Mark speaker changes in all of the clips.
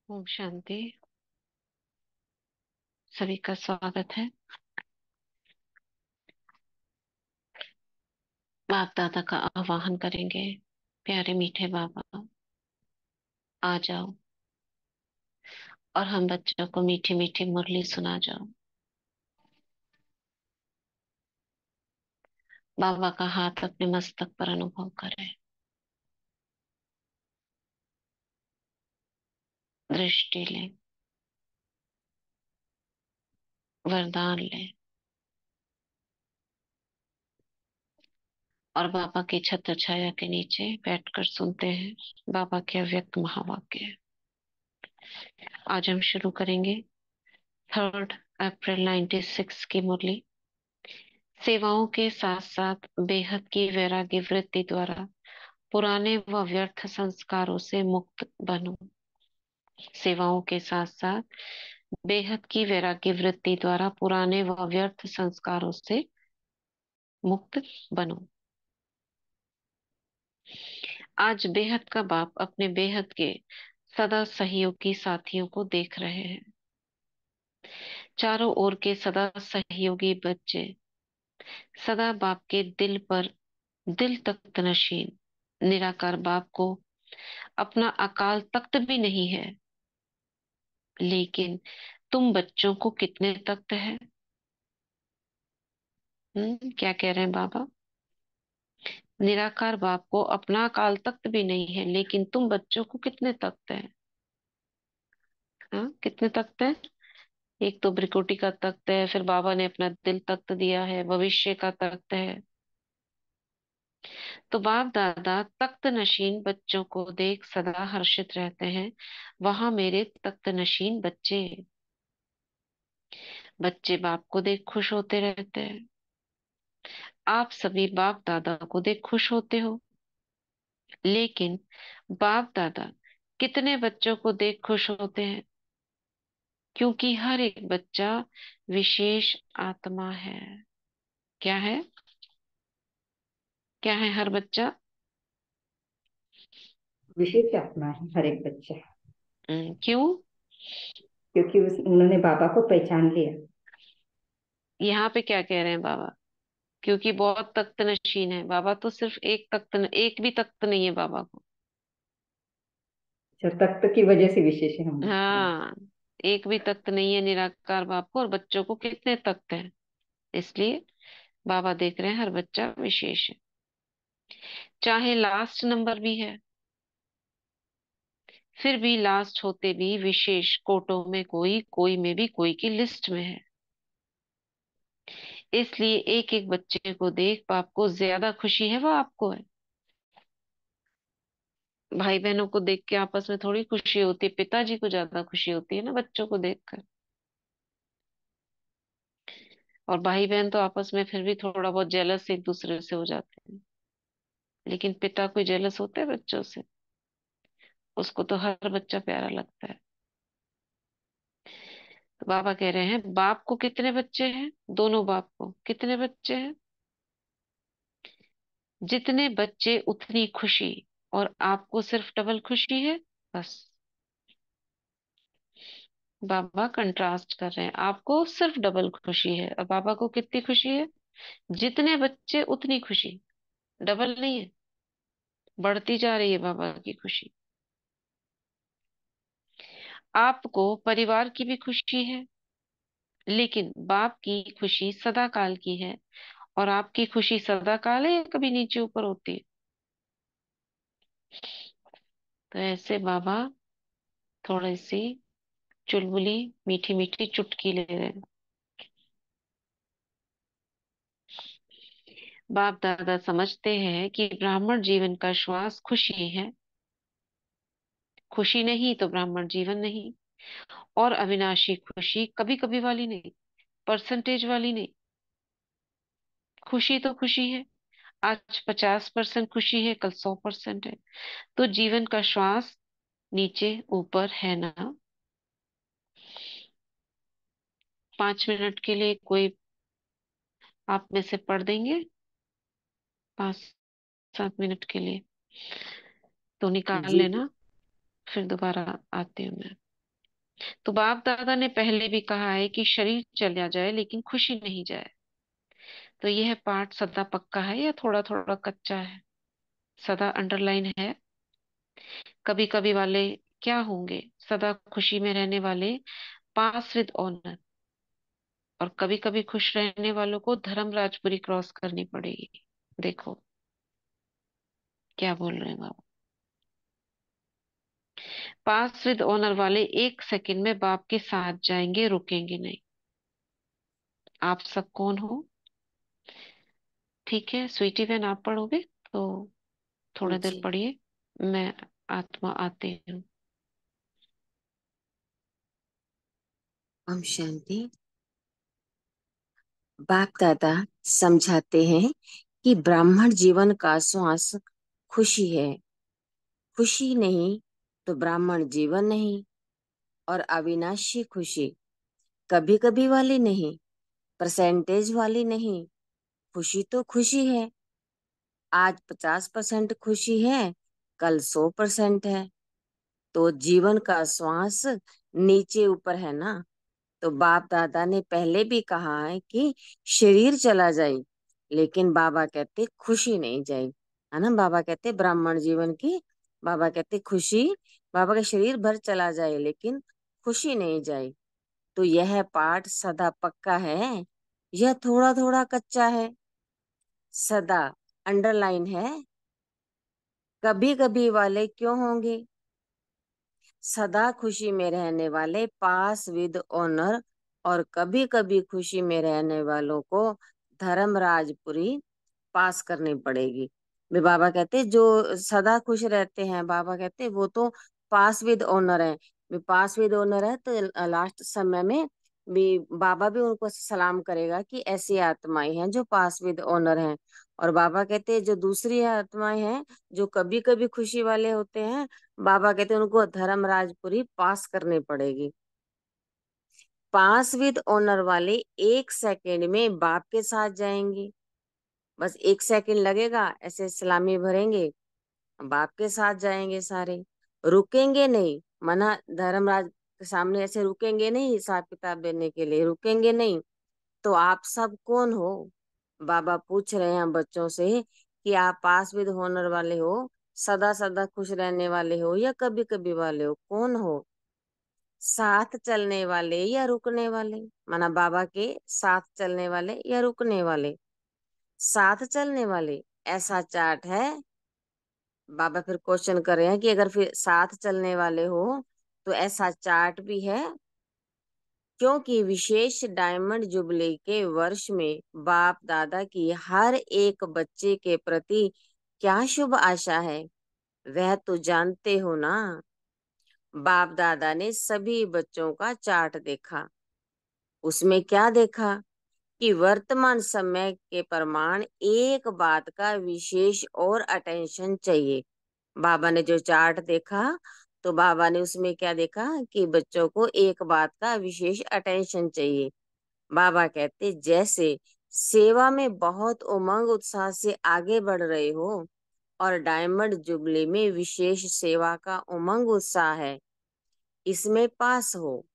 Speaker 1: ओम शांति। सभी का स्वागत है। बाप दादा का आवाहन करेंगे। प्यारे मीठे बाबा, आ जाओ और हम बच्चों को मीठी मीठी मुरली सुना जाओ। बाबा का हाथ अपने मस्तक पर अनुभव करें। दृष्टि लें, वरदान लें और बाबा की छत्र छाया के नीचे बैठकर सुनते हैं बाबा के अव्यक्त महावाक्य। आज हम शुरू करेंगे 3 अप्रैल 96 की मुरली। सेवाओं के साथ साथ बेहद की वैराग्य वृत्ति द्वारा पुराने व व्यर्थ संस्कारों से मुक्त बनो। सेवाओं के साथ साथ बेहद की वैराग्य वृत्ति द्वारा पुराने व व्यर्थ संस्कारों से मुक्त बनो। आज बेहद का बाप अपने बेहद के सदा सहयोगी साथियों को देख रहे हैं। चारों ओर के सदा सहयोगी बच्चे सदा बाप के दिल पर दिल तख्त नशीन निराकार बाप को अपना अकाल तख्त भी नहीं है। लेकिन तुम बच्चों को कितने तख्त है? क्या कह रहे हैं बाबा? निराकार बाप को अपना अकाल तख्त भी नहीं है, लेकिन तुम बच्चों को कितने तख्त है? हाँ, कितने तख्त है? एक तो भ्रिकुटी का तख्त है, फिर बाबा ने अपना दिल तख्त दिया है, भविष्य का तख्त है। तो बाप दादा तख्त नशीन बच्चों को देख सदा हर्षित रहते हैं। वहां मेरे तख्त नशीन बच्चे, बच्चे बाप को देख खुश होते रहते हैं। आप सभी बाप दादा को देख खुश होते हो, लेकिन बाप दादा कितने बच्चों को देख खुश होते हैं? क्योंकि हर एक बच्चा विशेष आत्मा है। क्या है? क्या है हर बच्चा?
Speaker 2: विशेष आत्मा है हर एक बच्चा।
Speaker 1: क्यों?
Speaker 2: क्योंकि उन्होंने बाबा को पहचान लिया।
Speaker 1: यहाँ पे क्या कह रहे हैं बाबा? क्योंकि बहुत तख्त नशीन है बाबा, तो सिर्फ एक तख्त एक भी तख्त नहीं है बाबा को।
Speaker 2: अच्छा, तख्त की वजह से विशेष है हम लोग।
Speaker 1: हाँ, एक भी तख्त नहीं है निराकार बाप को, और बच्चों को कितने तख्त हैं। इसलिए बाबा देख रहे हैं हर बच्चा विशेष है। चाहे लास्ट नंबर भी है, फिर भी लास्ट होते भी विशेष कोटों में कोई, कोई में भी कोई की लिस्ट में है। इसलिए एक एक बच्चे को देख बाप को ज्यादा खुशी है, वो आपको है। भाई बहनों को देख के आपस में थोड़ी खुशी होती है, पिताजी को ज्यादा खुशी होती है ना बच्चों को देखकर। और भाई बहन तो आपस में फिर भी थोड़ा बहुत जेलस एक दूसरे से हो जाते हैं, लेकिन पिता कोई जेलस होता है बच्चों से? उसको तो हर बच्चा प्यारा लगता है। तो बाबा कह रहे हैं बाप को कितने बच्चे हैं? दोनों बाप को कितने बच्चे हैं? जितने बच्चे उतनी खुशी, और आपको सिर्फ डबल खुशी है। बस बाबा कंट्रास्ट कर रहे हैं, आपको सिर्फ डबल खुशी है और बाबा को कितनी खुशी है? जितने बच्चे उतनी खुशी, डबल नहीं है, बढ़ती जा रही है बाबा की खुशी। आपको परिवार की भी खुशी है, लेकिन बाप की खुशी सदा काल की है। और आपकी खुशी सदा काल है या कभी नीचे ऊपर होती है? तो ऐसे बाबा थोड़ी सी चुलबुली मीठी मीठी चुटकी ले रहे हैं। बाप दादा समझते हैं कि ब्राह्मण जीवन का श्वास खुशी है। खुशी नहीं तो ब्राह्मण जीवन नहीं। और अविनाशी खुशी कभी कभी वाली नहीं, परसेंटेज वाली नहीं। खुशी तो खुशी है। आज 50% खुशी है, कल 100% है। तो जीवन का श्वास नीचे ऊपर है ना। 5 मिनट के लिए कोई आप में से पढ़ देंगे? 5-7 मिनट के लिए तो निकाल
Speaker 2: जी।
Speaker 1: लेना, फिर दोबारा आती हूँ मैं। तो बाप दादा ने पहले भी कहा है कि शरीर चला जाए लेकिन खुशी नहीं जाए। तो यह पाठ सदा पक्का है या थोड़ा थोड़ा कच्चा है? सदा अंडरलाइन है। कभी कभी वाले क्या होंगे? सदा खुशी में रहने वाले पास विद ऑनर, और कभी कभी खुश रहने वालों को धर्मराजपुरी क्रॉस करनी पड़ेगी। देखो क्या बोल रहे हैं बाबा। पास विद ऑनर वाले 1 सेकंड में बाप के साथ जाएंगे, रुकेंगे नहीं। आप सब कौन हो? ठीक है स्वीटी बहन, आप पढ़ोगे तो थोड़ा देर
Speaker 3: जी।
Speaker 1: पढ़िए। मैं आत्मा आती हूँ।
Speaker 3: ओम शांति। बाप दादा समझाते हैं कि ब्राह्मण जीवन का श्वास खुशी है। खुशी नहीं तो ब्राह्मण जीवन नहीं। और अविनाशी खुशी कभी कभी वाली नहीं, परसेंटेज वाली नहीं। खुशी तो खुशी है। आज 50% खुशी है, कल 100% है। तो जीवन का श्वास नीचे ऊपर है ना। तो बाप दादा ने पहले भी कहा है कि शरीर चला जाए, लेकिन बाबा कहते खुशी नहीं जाए। है ना, बाबा कहते ब्राह्मण जीवन की, बाबा कहते खुशी, बाबा का शरीर भर चला जाए लेकिन खुशी नहीं जाए। तो यह पाठ सदा पक्का है, यह थोड़ा थोड़ा कच्चा है। सदा अंडरलाइन है। कभी कभी वाले क्यों होंगे? सदा खुशी में रहने वाले पास विद ऑनर, और कभी कभी खुशी में रहने वालों को धर्मराजपुरी पास करनी पड़ेगी। वे बाबा कहते जो सदा खुश रहते हैं, बाबा कहते वो तो पास विद ऑनर है। वे पास विद ऑनर है तो लास्ट समय में भी बाबा भी उनको सलाम करेगा कि ऐसी आत्माएं हैं जो पास विद ऑनर हैं। और बाबा कहते जो दूसरी आत्माएं हैं जो कभी कभी खुशी वाले होते हैं, बाबा कहते हैं उनको धर्मराजपुरी पास करनी पड़ेगी। पास विद ऑनर वाले 1 सेकंड में बाप के साथ जाएंगे। बस 1 सेकंड लगेगा, ऐसे सलामी भरेंगे, बाप के साथ जाएंगे सारे। रुकेंगे नहीं, मना धर्मराज के सामने ऐसे रुकेंगे नहीं, हिसाब किताब देने के लिए रुकेंगे नहीं। तो आप सब कौन हो? बाबा पूछ रहे हैं बच्चों से कि आप पास विद ऑनर वाले हो, सदा सदा खुश रहने वाले हो, या कभी कभी वाले हो? कौन हो? साथ चलने वाले या रुकने वाले? माना बाबा के साथ चलने वाले या रुकने वाले? साथ चलने वाले। ऐसा चार्ट है। बाबा फिर क्वेश्चन कर रहे हैं कि अगर फिर साथ चलने वाले हो तो ऐसा चार्ट भी है, क्योंकि विशेष डायमंड जुबली के वर्ष में बाप दादा की हर एक बच्चे के प्रति क्या शुभ आशा है, वह तो जानते हो ना। बाप दादा ने सभी बच्चों का चार्ट देखा। उसमें क्या देखा कि वर्तमान समय के प्रमाण एक बात का विशेष और अटेंशन चाहिए। बाबा ने जो चार्ट देखा तो बाबा ने उसमें क्या देखा कि बच्चों को एक बात का विशेष अटेंशन चाहिए। बाबा कहते जैसे सेवा में बहुत उमंग उत्साह से आगे बढ़ रहे हो और डायमंड जुबली में विशेष सेवा का उमंग उत्साह है, इसमें पास हो।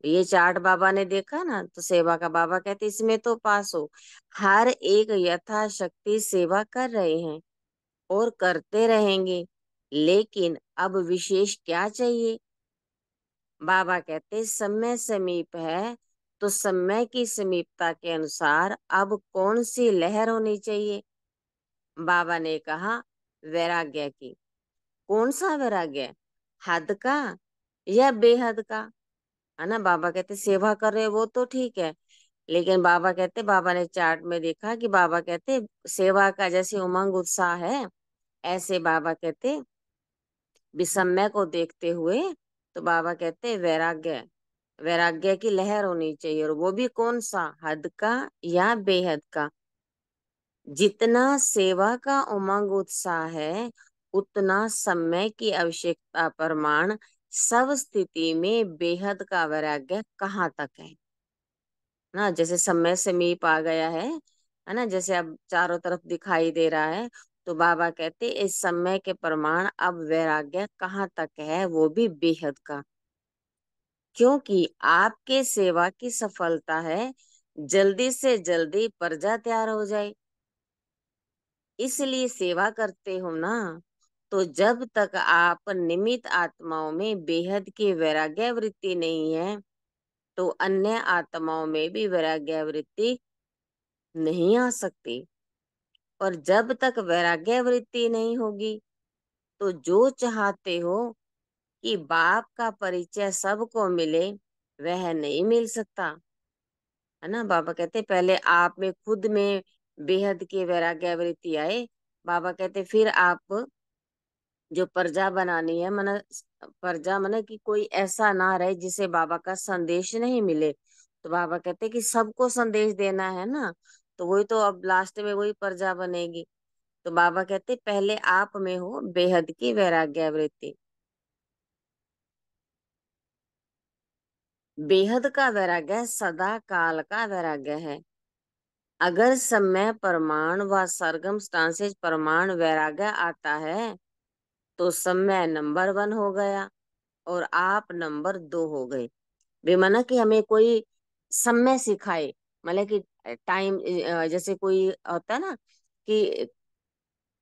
Speaker 3: ये चार्ट बाबा ने देखा ना, तो सेवा का बाबा कहते इसमें तो पास हो। हर एक यथाशक्ति सेवा कर रहे हैं और करते रहेंगे, लेकिन अब विशेष क्या चाहिए? बाबा कहते समय समीप है, तो समय की समीपता के अनुसार अब कौन सी लहर होनी चाहिए? बाबा ने कहा वैराग्य की। कौन सा वैराग्य? हद का या बेहद का? है ना, बाबा कहते सेवा कर रहे वो तो ठीक है, लेकिन बाबा कहते बाबा ने चार्ट में देखा कि बाबा कहते सेवा का जैसे उमंग उत्साह है, ऐसे बाबा कहते विषमय को देखते हुए, तो बाबा कहते वैराग्य, वैराग्य की लहर होनी चाहिए। और वो भी कौन सा? हद का या बेहद का? जितना सेवा का उमंग उत्साह है, उतना समय की आवश्यकता प्रमाण सब स्थिति में बेहद का वैराग्य कहाँ तक है ना। जैसे समय समीप आ गया है ना, जैसे अब चारों तरफ दिखाई दे रहा है, तो बाबा कहते इस समय के प्रमाण अब वैराग्य कहाँ तक है, वो भी बेहद का। क्योंकि आपके सेवा की सफलता है जल्दी से जल्दी प्रजा तैयार हो जाए, इसलिए सेवा करते हो ना। तो जब तक आप निमित्त आत्माओं में बेहद की वैराग्य वृत्ति नहीं है, तो अन्य आत्माओं में भी वैराग्य वृत्ति नहीं आ सकती। और जब तक वैराग्य वृत्ति नहीं होगी, तो जो चाहते हो कि बाप का परिचय सबको मिले, वह नहीं मिल सकता, है ना। बाबा कहते पहले आप में खुद में बेहद की वैराग्य वृत्ति आए। बाबा कहते फिर आप जो प्रजा बनानी है, मन प्रजा मन कि कोई ऐसा ना रहे जिसे बाबा का संदेश नहीं मिले। तो बाबा कहते कि सबको संदेश देना है ना, तो वही तो अब लास्ट में वही प्रजा बनेगी। तो बाबा कहते पहले आप में हो बेहद की वैराग्य वृत्ति। बेहद का वैराग्य सदा काल का वैराग्य है। अगर समय प्रमाण व सरगम स्टांसेज प्रमाण वैराग्य आता है, तो समय नंबर 1 हो गया और आप नंबर 2 हो गए। बेमाना कि हमें कोई समय सिखाए, मतलब कि टाइम, जैसे कोई होता है ना कि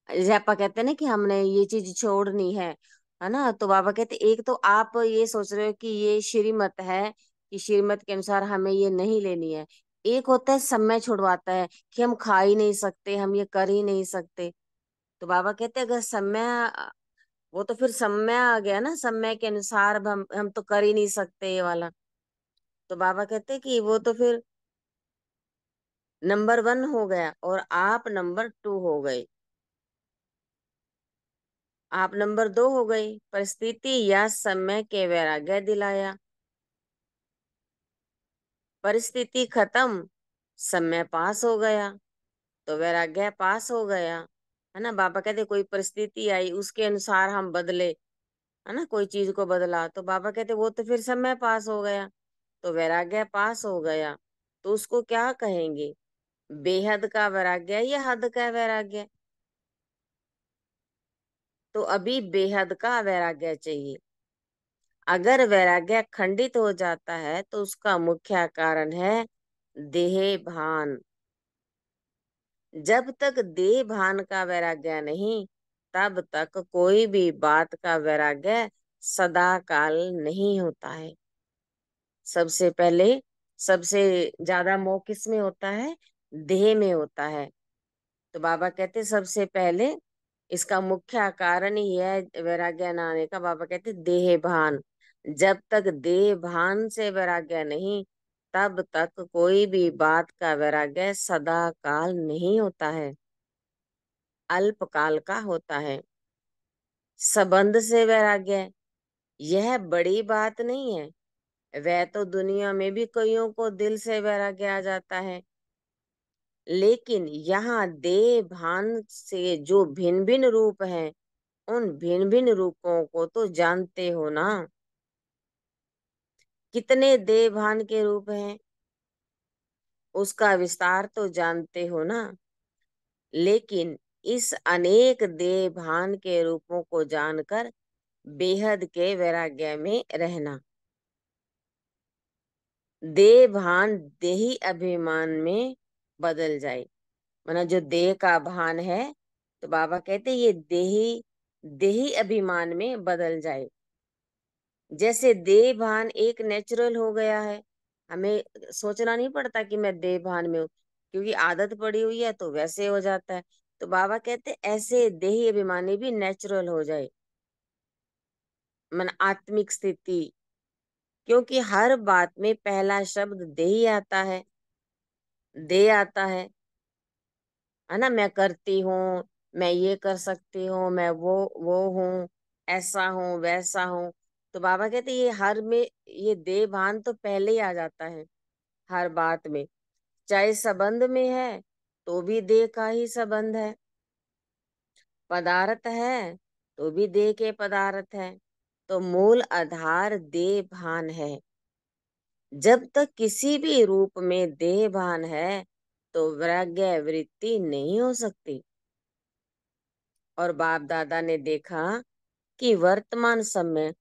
Speaker 3: जैसे आपा कहते हैं ना कि हमने ये चीज छोड़नी है ना। तो बाबा कहते एक तो आप ये सोच रहे हो कि ये श्रीमत है, कि श्रीमत के अनुसार हमें ये नहीं लेनी है। एक होता है समय छुड़वाता है कि हम खा ही नहीं सकते, हम ये कर ही नहीं सकते। तो बाबा कहते अगर समय, वो तो फिर समय आ गया ना, समय के अनुसार अब हम तो कर ही नहीं सकते ये वाला। तो बाबा कहते कि वो तो फिर नंबर 1 हो गया और आप नंबर 2 हो गए। आप नंबर 2 हो गई। परिस्थिति या समय के वैराग्य दिलाया, परिस्थिति खत्म, समय पास हो गया, तो वैराग्य पास हो गया, है ना। बाबा कहते कोई परिस्थिति आई उसके अनुसार हम बदले, है ना, कोई चीज को बदला, तो बाबा कहते वो तो फिर समय पास हो गया, तो वैराग्य पास हो गया। तो उसको क्या कहेंगे, बेहद का वैराग्य या हद का वैराग्य। तो अभी बेहद का वैराग्य चाहिए। अगर वैराग्य खंडित हो जाता है, तो उसका मुख्य कारण है देह भान। जब तक देह भान का वैराग्य नहीं, तब तक कोई भी बात का वैराग्य सदा काल नहीं होता है। सबसे पहले, सबसे ज्यादा मोह किस में होता है, देह में होता है। तो बाबा कहते सबसे पहले इसका मुख्य कारण ही है वैराग्य न आने का। बाबा कहते देह भान, जब तक देह भान से वैराग्य नहीं, तब तक कोई भी बात का वैराग्य सदा काल नहीं होता है, अल्पकाल का होता है। संबंध से वैराग्य, यह बड़ी बात नहीं है। वह तो दुनिया में भी कईयों को दिल से वैराग्य आ जाता है, लेकिन यहाँ देह भान से जो भिन्न भिन्न रूप हैं, उन भिन्न भिन्न रूपों को तो जानते हो ना। कितने देह भान के रूप हैं, उसका विस्तार तो जानते हो ना। लेकिन इस अनेक देह भान के रूपों को जानकर बेहद के वैराग्य में रहना। देह भान देही अभिमान में बदल जाए, माना जो देह का भान है, तो बाबा कहते ये देही देही अभिमान में बदल जाए। जैसे देह भान एक नेचुरल हो गया है, हमें सोचना नहीं पड़ता कि मैं देह भान में हूँ, क्योंकि आदत पड़ी हुई है तो वैसे हो जाता है। तो बाबा कहते ऐसे देही अभिमानी भी नेचुरल हो जाए, मन आत्मिक स्थिति। क्योंकि हर बात में पहला शब्द देही आता है, दे आता है ना। मैं करती हूँ, मैं ये कर सकती हूँ, मैं वो हूँ, ऐसा हूँ वैसा हूँ। तो बाबा कहते ये हर में ये देह भान तो पहले ही आ जाता है हर बात में। चाहे संबंध में है तो भी देह का ही संबंध है, पदार्थ है तो भी देह के पदार्थ है। तो मूल आधार देह भान है। जब तक किसी भी रूप में देह भान है, तो वैराग्य वृत्ति नहीं हो सकती। और बाप दादा ने देखा कि वर्तमान समय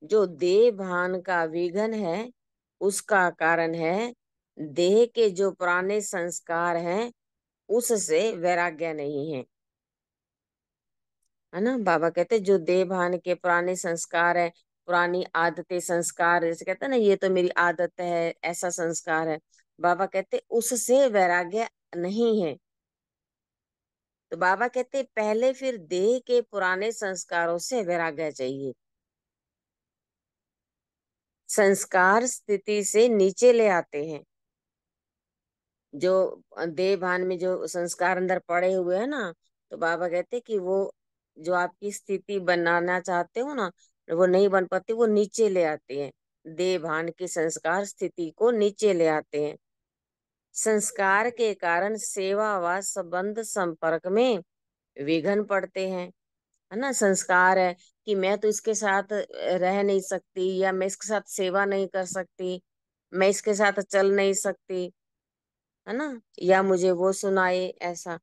Speaker 3: जो देह भान का विघन है उसका कारण है देह के जो पुराने संस्कार हैं उससे वैराग्य नहीं है। है ना, बाबा कहते जो देह भान के पुराने संस्कार है, पुरानी आदतें संस्कार, जैसे कहते हैं ना ये तो मेरी आदत है, ऐसा संस्कार है, बाबा कहते उससे वैराग्य नहीं है। तो बाबा कहते पहले फिर देह के पुराने संस्कारों से वैराग्य चाहिए। संस्कार स्थिति से नीचे ले आते हैं। जो देह भान में जो संस्कार अंदर पड़े हुए हैं ना, तो बाबा कहते कि वो जो आपकी स्थिति बनाना चाहते हो ना, वो नहीं बन पाती, वो नीचे ले आते हैं। देह भान की संस्कार स्थिति को नीचे ले आते हैं। संस्कार के कारण सेवा व संबंध संपर्क में विघन पड़ते हैं। है ना, संस्कार है कि मैं तो इसके साथ रह नहीं सकती, या मैं इसके साथ सेवा नहीं कर सकती, मैं इसके साथ चल नहीं सकती, है ना, या मुझे वो सुनाए ऐसा।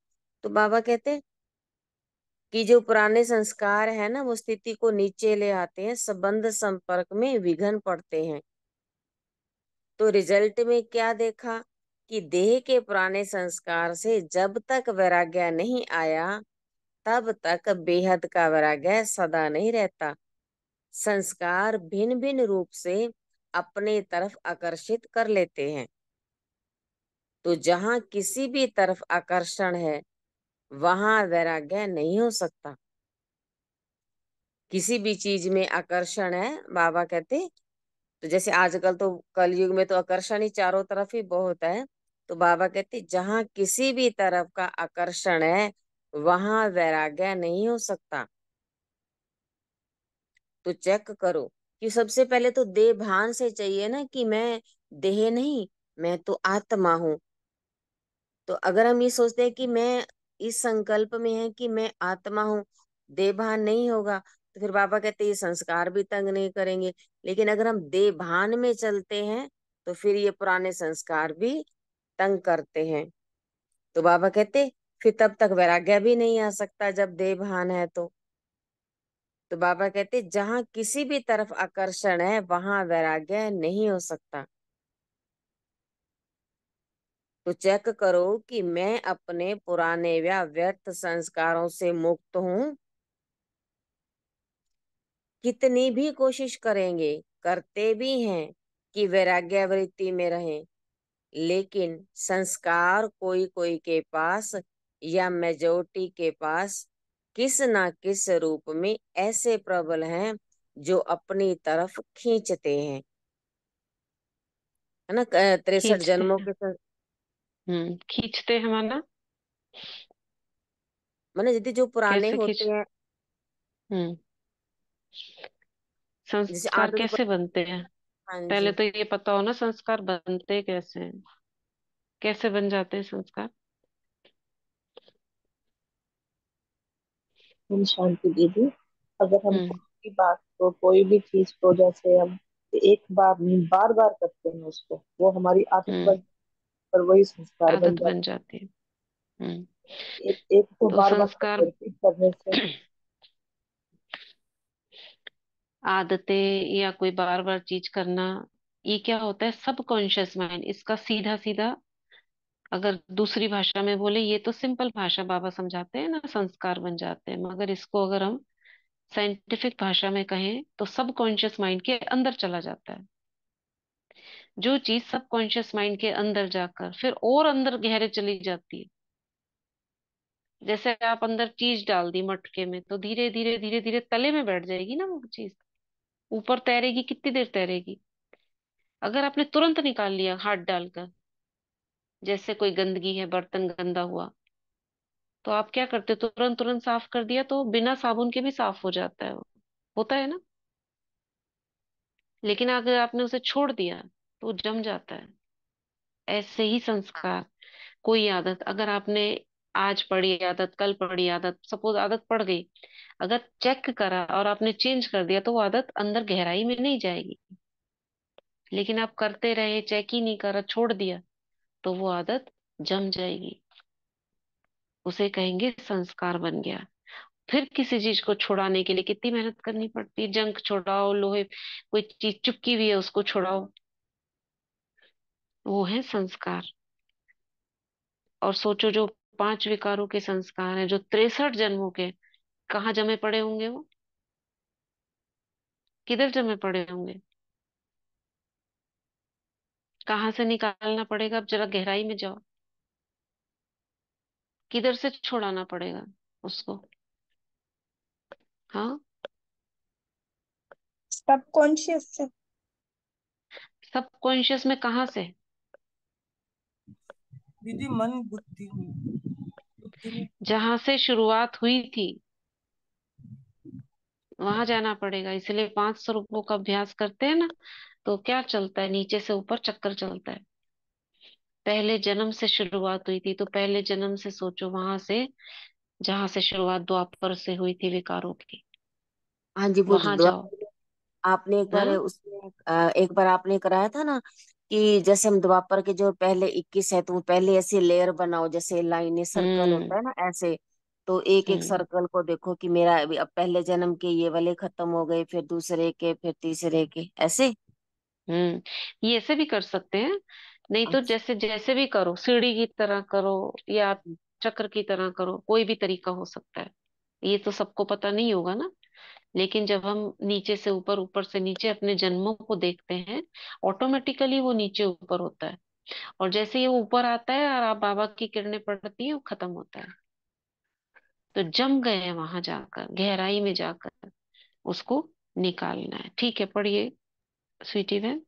Speaker 3: तो बाबा कहते कि जो पुराने संस्कार है ना वो स्थिति को नीचे ले आते हैं, संबंध संपर्क में विघन पड़ते हैं। तो रिजल्ट में क्या देखा कि देह के पुराने संस्कार से जब तक वैराग्य नहीं आया तब तक बेहद का वैराग्य सदा नहीं रहता। संस्कार भिन्न भिन्न रूप से अपने तरफ आकर्षित कर लेते हैं। तो जहां किसी भी तरफ आकर्षण है वहां वैराग्य नहीं हो सकता। किसी भी चीज में आकर्षण है, बाबा कहते, तो जैसे आजकल तो कलयुग में तो आकर्षण ही चारों तरफ ही बहुत है। तो बाबा कहते जहां किसी भी तरफ का आकर्षण है वहां वैराग्य नहीं हो सकता। तो चेक करो कि सबसे पहले तो देह भान से चाहिए ना कि मैं देह नहीं, मैं तो आत्मा हूं। तो अगर हम ये सोचते हैं कि मैं इस संकल्प में है कि मैं आत्मा हूँ, देह भान नहीं होगा, तो फिर बाबा कहते हैं ये संस्कार भी तंग नहीं करेंगे। लेकिन अगर हम देह भान में चलते हैं तो फिर ये पुराने संस्कार भी तंग करते हैं। तो बाबा कहते फिर तब तक वैराग्य भी नहीं आ सकता जब देह भान है तो बाबा कहते जहां किसी भी तरफ आकर्षण है वहां वैराग्य नहीं हो सकता। तो चेक करो कि मैं अपने पुराने या व्यर्थ संस्कारों से मुक्त हूं। कितनी भी कोशिश करेंगे, करते भी हैं कि वैराग्यवृत्ति में रहें, लेकिन संस्कार कोई कोई के पास या मेजोरिटी के पास किस ना किस रूप में ऐसे प्रबल हैं जो अपनी तरफ खींचते हैं। है ना, 63
Speaker 1: खींचते
Speaker 3: जन्मों
Speaker 1: हैं।
Speaker 3: के
Speaker 1: खींचते हैं माना?
Speaker 3: माने यदि जो पुराने
Speaker 1: कैसे
Speaker 3: होते
Speaker 1: खींच?
Speaker 3: हैं,
Speaker 1: हम्म
Speaker 3: जैसे
Speaker 1: संस्कार
Speaker 3: आदत
Speaker 1: कैसे बनते हैं?
Speaker 3: हाँ
Speaker 1: पहले
Speaker 3: जी।
Speaker 1: तो ये पता हो ना संस्कार बनते कैसे हैं, कैसे बन जाते हैं संस्कार।
Speaker 2: हम शांति दीदी, अगर हम
Speaker 1: हम्म
Speaker 2: कोई भी बात को, कोई भी चीज को, जैसे हम एक बार नहीं बार बार करते हैं उसको, वो हमारी आदत
Speaker 1: हम्म
Speaker 2: बन, पर वही संस्कार बन
Speaker 1: आदत बन
Speaker 2: जाता
Speaker 1: जाती है। हम्म
Speaker 2: है। एक एक को
Speaker 1: तो
Speaker 2: बार बार
Speaker 1: संस्कार
Speaker 2: रिपीट करने से।
Speaker 1: आदतें या कोई बार बार चीज करना, ये क्या होता है, सबकॉन्शियस माइंड इसका सीधा सीधा, अगर दूसरी भाषा में बोले, ये तो सिंपल भाषा बाबा समझाते हैं ना, संस्कार बन जाते हैं, मगर इसको अगर हम साइंटिफिक भाषा में कहें तो सबकॉन्शियस माइंड के अंदर चला जाता है। जो चीज सबकॉन्शियस माइंड के अंदर जाकर फिर और अंदर गहरे चली जाती है, जैसे आप अंदर चीज डाल दी मटके में तो धीरे धीरे धीरे धीरे तले में बैठ जाएगी ना वो चीज, ऊपर तैरेगी कितनी देर तैरेगी। अगर आपने तुरंत निकाल लिया हाथ डालकर, जैसे कोई गंदगी है, बर्तन गंदा हुआ, तो आप क्या करते, तुरंत तुरंत साफ कर दिया तो बिना साबुन के भी साफ हो जाता है वो, होता है ना। लेकिन अगर आपने उसे छोड़ दिया तो वो जम जाता है। ऐसे ही संस्कार, कोई आदत अगर आपने आज पढ़ी आदत, कल पढ़ी आदत, सपोज आदत पड़ गई, अगर चेक करा और आपने चेंज कर दिया तो वो आदत अंदर गहराई में नहीं जाएगी। लेकिन आप करते रहे, चेक ही नहीं करा, छोड़ दिया, तो वो आदत जम जाएगी। उसे कहेंगे संस्कार बन गया। फिर किसी चीज को छुड़ाने के लिए कितनी मेहनत करनी पड़ती है। जंग छुड़ाओ, लोहे, कोई चीज चिपकी हुई है उसको छुड़ाओ। वो है संस्कार। और सोचो, जो 5 विकारों के संस्कार हैं, जो 63 जन्मों के, कहाँ जमे पड़े होंगे वो? किधर जमे पड़े होंगे? कहाँ से निकालना पड़ेगा? अब जरा गहराई में जाओ। किधर से छुड़ाना पड़ेगा उसको? हाँ।
Speaker 4: सबकॉन्शियस से।
Speaker 1: सब कॉन्शियस में कहाँ से?
Speaker 4: दीदी मन बुद्धि में, बुद्धि में।
Speaker 1: जहां से शुरुआत हुई थी वहां जाना पड़ेगा। इसलिए 5 स्वरूपों का अभ्यास करते हैं ना, तो क्या चलता है? नीचे से ऊपर चक्कर चलता है। पहले जन्म से शुरुआत हुई थी, तो पहले जन्म से सोचो, वहां से, जहां से शुरुआत द्वापर से हुई थी विकारों की,
Speaker 3: हाँ जी, वो
Speaker 1: वहां
Speaker 3: जो
Speaker 1: जाओ।
Speaker 3: आपने एक बार
Speaker 1: हाँ।
Speaker 3: उसमें एक बार आपने कराया था ना कि जैसे हम द्वापर के जो पहले 21 है तो वो पहले ऐसे लेयर बनाओ, जैसे लाइनें सर्कल
Speaker 1: हम्म।
Speaker 3: होता है ना ऐसे। तो एक एक
Speaker 1: हम्म।
Speaker 3: सर्कल को देखो कि मेरा अभी अब पहले जन्म के ये वाले खत्म हो गए, फिर दूसरे के, फिर तीसरे के, ऐसे।
Speaker 1: ये ऐसे भी कर सकते हैं। नहीं तो
Speaker 3: अच्छा।
Speaker 1: जैसे जैसे भी करो, सीढ़ी की तरह करो या चक्र की तरह करो, कोई भी तरीका हो सकता है। ये तो सबको पता नहीं होगा ना। लेकिन जब हम नीचे से ऊपर, ऊपर से नीचे अपने जन्मों को देखते हैं, ऑटोमेटिकली वो नीचे ऊपर होता है। और जैसे ये ऊपर आता है और आप बाबा की किरणें पड़ती है, वो खत्म होता है। तो जम गए हैं वहां जाकर, गहराई में जाकर उसको निकालना है। ठीक है, पढ़िए स्वीटी बहन।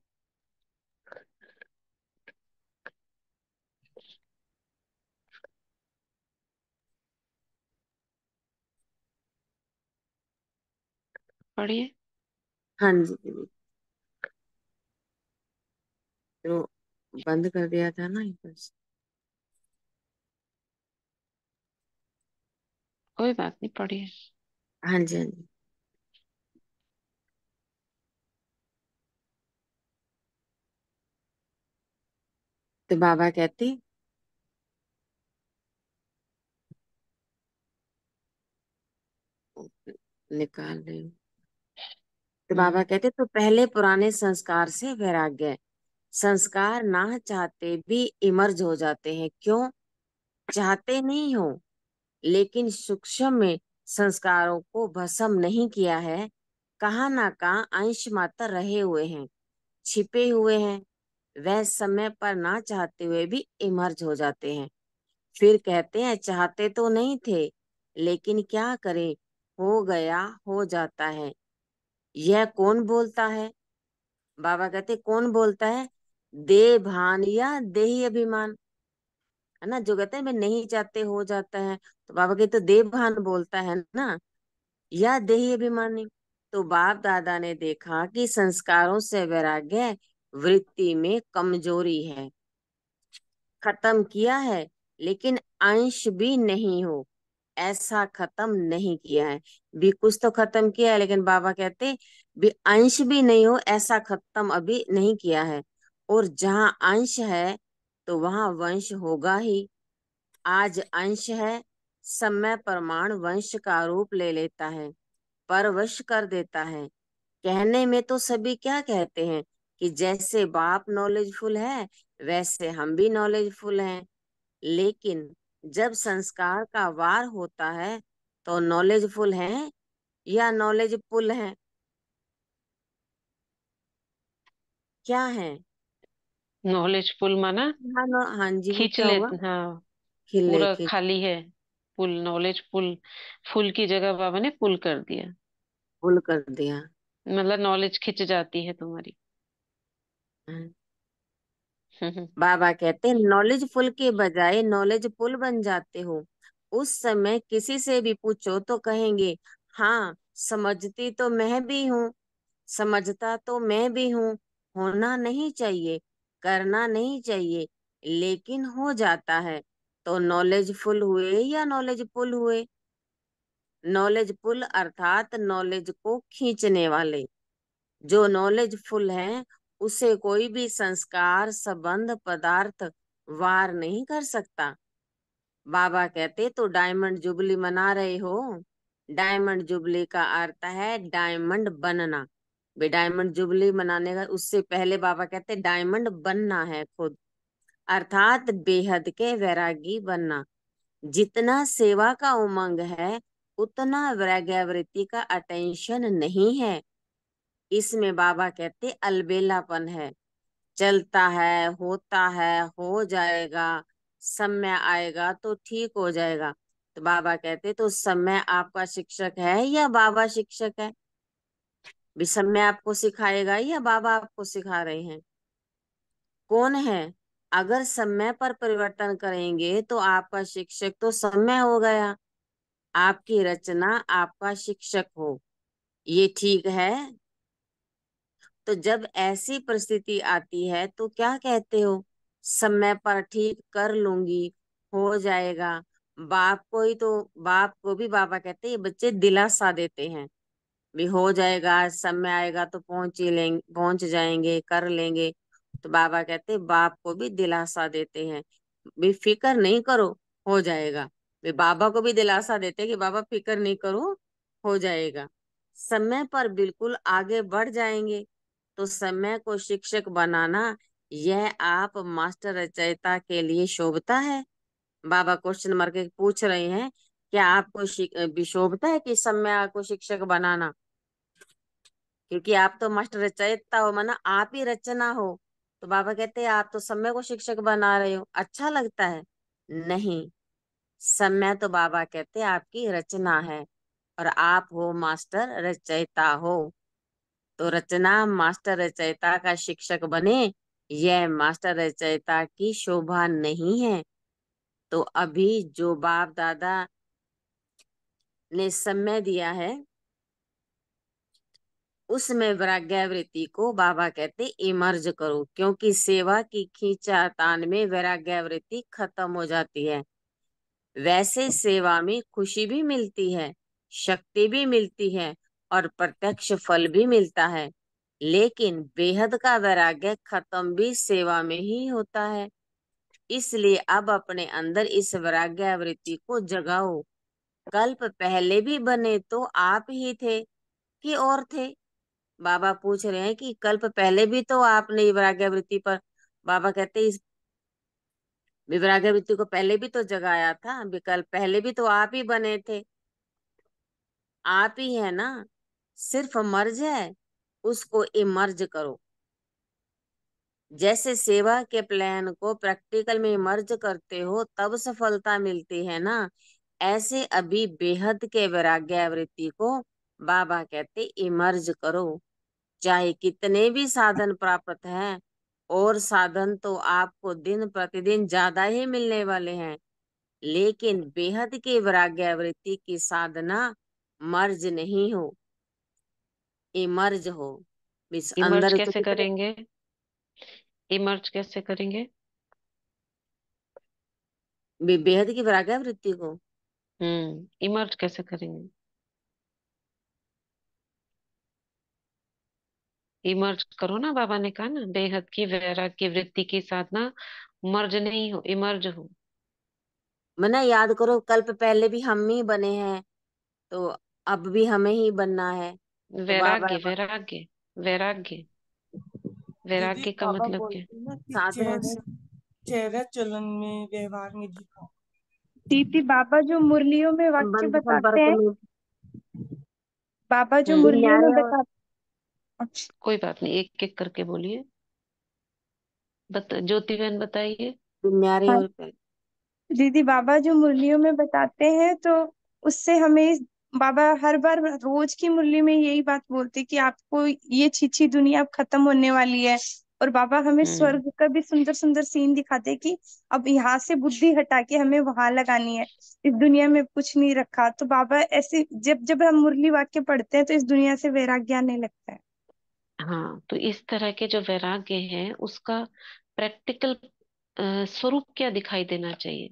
Speaker 1: पढ़िए।
Speaker 3: हाँ जी दीदी, तो बंद कर दिया था ना एक बार से।
Speaker 1: कोई बात नहीं, पढ़िए।
Speaker 3: हाँ जी, हाँ जी। तो बाबा कहते निकाल रहे हो। तो बाबा
Speaker 1: हम्म।
Speaker 3: कहते तो पहले पुराने संस्कार से वैराग्य। संस्कार ना चाहते भी इमर्ज हो जाते हैं, क्यों? चाहते नहीं हो, लेकिन सूक्ष्म में संस्कारों को भस्म नहीं किया है। कहाँ ना कहाँ अंश मात्र रहे हुए हैं, छिपे हुए हैं। वह समय पर ना चाहते हुए भी इमर्ज हो जाते हैं। फिर कहते हैं चाहते तो नहीं थे, लेकिन क्या करें, हो गया, हो जाता है। यह कौन बोलता है? बाबा कहते कौन बोलता है? देह भान या देही अभिमान, है ना, जो कहते हैं मैं नहीं चाहते हो जाता है। तो बाबा कहते तो देह भान बोलता है ना, या देही अभिमानी। तो बाप दादा ने देखा कि संस्कारों से वैराग्य वृत्ति में कमजोरी है, खत्म किया है, लेकिन अंश भी नहीं हो ऐसा खत्म नहीं किया है। भी कुछ तो खत्म किया है, लेकिन बाबा कहते भी अंश भी नहीं हो ऐसा खत्म अभी नहीं किया है। और जहाँ अंश है तो वहां वंश होगा ही। आज अंश है, समय प्रमाण वंश का रूप ले लेता है, परवश कर देता है। कहने में तो सभी क्या कहते हैं कि जैसे बाप नॉलेजफुल है वैसे हम भी नॉलेजफुल हैं। लेकिन जब संस्कार का वार होता है तो नॉलेजफुल है या नॉलेजफुल है, क्या है?
Speaker 1: नॉलेजफुल माना
Speaker 3: हाँ हाँ जी, वो
Speaker 1: खींच
Speaker 3: क्या
Speaker 1: ले।
Speaker 3: हुआ?
Speaker 1: हाँ।
Speaker 3: खिले
Speaker 1: पूरा
Speaker 3: खिल
Speaker 1: खाली है। पुल, नॉलेज पुल। फुल की जगह बाबा ने पुल कर दिया।
Speaker 3: फुल कर दिया।
Speaker 1: मतलब नॉलेज खिंच जाती है तुम्हारी।
Speaker 3: हाँ।
Speaker 1: हम्म।
Speaker 3: बाबा कहते हैं नॉलेजफुल के बजाय नॉलेजफुल बन जाते हो। उस समय किसी से भी पूछो तो कहेंगे हाँ, समझती तो मैं भी हूँ, समझता तो मैं भी हूँ। होना नहीं चाहिए, करना नहीं चाहिए, लेकिन हो जाता है। तो नॉलेजफुल हुए या नॉलेजफुल हुए? नॉलेजफुल अर्थात नॉलेज को खींचने वाले। जो नॉलेजफुल है उसे कोई भी संस्कार संबंध पदार्थ वार नहीं कर सकता। बाबा कहते तो डायमंड जुबली मना रहे हो, डायमंड जुबली का अर्थ है डायमंड बनना। वे डायमंड जुबली मनाने का उससे पहले बाबा कहते डायमंड बनना है खुद, अर्थात बेहद के वैरागी बनना। जितना सेवा का उमंग है उतना वैराग्यवृत्ति का अटेंशन नहीं है। इसमें बाबा कहते अलबेलापन है। चलता है, होता है, हो जाएगा, समय आएगा तो ठीक हो जाएगा। तो बाबा कहते तो समय आपका शिक्षक है या बाबा शिक्षक है? भी समय आपको सिखाएगा या बाबा आपको सिखा रहे हैं? कौन है? अगर समय पर परिवर्तन करेंगे तो आपका शिक्षक तो समय हो गया, आपकी रचना आपका शिक्षक हो, ये ठीक है? तो जब ऐसी परिस्थिति आती है तो क्या कहते हो? समय पर ठीक कर लूंगी, हो जाएगा। बाप को भी बाबा कहते हैं, ये बच्चे दिलासा देते हैं भी हो जाएगा, समय आएगा तो पहुंच ही लेंगे, पहुंच जाएंगे, कर लेंगे। तो बाबा कहते हैं बाप को भी दिलासा देते हैं भी फिक्र नहीं करो, हो जाएगा। वे बाबा को भी दिलासा देते हैं कि बाबा फिक्र नहीं करो, हो जाएगा। समय पर बिल्कुल आगे बढ़ जाएंगे। तो समय को शिक्षक बनाना, यह आप मास्टर रचयिता के लिए शोभता है? बाबा क्वेश्चन मार के पूछ रहे हैं, क्या आपको भी शोभता है कि समय को शिक्षक बनाना? क्योंकि आप तो मास्टर रचयिता हो, माना आप ही रचना हो। तो बाबा कहते हैं आप तो समय को शिक्षक बना रहे हो, अच्छा लगता है? नहीं, समय तो बाबा कहते हैं आपकी रचना है और आप हो मास्टर रचयिता हो। तो रचना मास्टर रचयिता का शिक्षक बने, यह मास्टर रचयिता की शोभा नहीं है। तो अभी जो बाप दादा ने समय दिया है उसमें वैराग्यवृत्ति को बाबा कहते इमर्ज करो, क्योंकि सेवा की खींचातान में वैराग्यवृत्ति खत्म हो जाती है। वैसे सेवा में खुशी भी मिलती है, शक्ति भी मिलती है और प्रत्यक्ष फल भी मिलता है, लेकिन बेहद का वैराग्य खत्म भी सेवा में ही होता है। इसलिए अब अपने अंदर इस वैराग्यवृत्ति को जगाओ। कल्प पहले भी बने तो आप ही थे कि और थे? बाबा पूछ रहे हैं कि कल्प पहले भी तो आपने वैराग्यवृत्ति पर, बाबा कहते हैं इस वैराग्यवृत्ति को पहले भी तो जगाया था, विकल्प पहले भी तो आप ही बने थे, आप ही है ना। सिर्फ मर्ज है, उसको इमर्ज करो। जैसे सेवा के प्लान को प्रैक्टिकल में इमर्ज करते हो तब सफलता मिलती है ना, ऐसे अभी बेहद के वैराग्यवृत्ति को बाबा कहते इमर्ज करो। चाहे कितने भी साधन प्राप्त हैं, और साधन तो आपको दिन प्रतिदिन ज्यादा ही मिलने वाले हैं, लेकिन बेहद की वैराग्यवृत्ति की साधना मर्ज नहीं हो, इमर्ज हो। इस
Speaker 1: इमर्ज
Speaker 3: अंदर तो
Speaker 1: कैसे
Speaker 3: कितने
Speaker 1: करेंगे? इमर्ज कैसे करेंगे?
Speaker 3: बेहद की वैराग्यवृत्ति को
Speaker 1: इमर्ज कैसे करेंगे? इमर्ज करो ना, बाबा ने कहा ना, बेहद की वैराग्य वृत्ति की साधना मर्ज नहीं हो, इमर्ज हो।
Speaker 3: मना याद करो, कल्प पहले भी हम ही बने हैं, तो अब भी हमें ही बनना है। तो बाबा
Speaker 1: वैराग्य वैराग्य वैराग्य
Speaker 4: दीदी
Speaker 1: वैराग्य का
Speaker 4: बाबा
Speaker 1: मतलब क्या?
Speaker 4: बोलते हैं ना कि
Speaker 3: साधन
Speaker 4: चेहरा
Speaker 3: से
Speaker 4: चेहरा चलन में व्यवहार में दिखाओ।
Speaker 5: दीदी बाबा जो मुरलियों में वाक्य
Speaker 3: संबंध
Speaker 5: बताते
Speaker 3: संपर्क
Speaker 5: हैं,
Speaker 3: में
Speaker 5: बाबा जो
Speaker 1: हम्म
Speaker 5: मुरलियों में
Speaker 3: न्यारे और
Speaker 5: बताते। अच्छा
Speaker 1: कोई बात नहीं, एक एक करके बोलिए। ज्योति बहन बताइए।
Speaker 3: न्यारे
Speaker 5: हाँ
Speaker 3: और पहले
Speaker 5: दीदी, बाबा जो मुरलियों में बताते हैं तो उससे हमें बाबा हर बार रोज की मुरली में यही बात बोलते कि आपको ये छीछी दुनिया अब खत्म होने वाली है। और बाबा हमें
Speaker 1: हम्म
Speaker 5: स्वर्ग का भी सुंदर सुंदर सीन दिखाते हैं कि अब यहाँ से बुद्धि हटा के हमें वहां लगानी है, इस दुनिया में कुछ नहीं रखा। तो बाबा ऐसे जब जब हम मुरली वाक्य पढ़ते हैं तो इस दुनिया से वैराग्य आने लगता है।
Speaker 1: हाँ, तो इस तरह के जो वैराग्य है उसका प्रैक्टिकल स्वरूप क्या दिखाई देना चाहिए?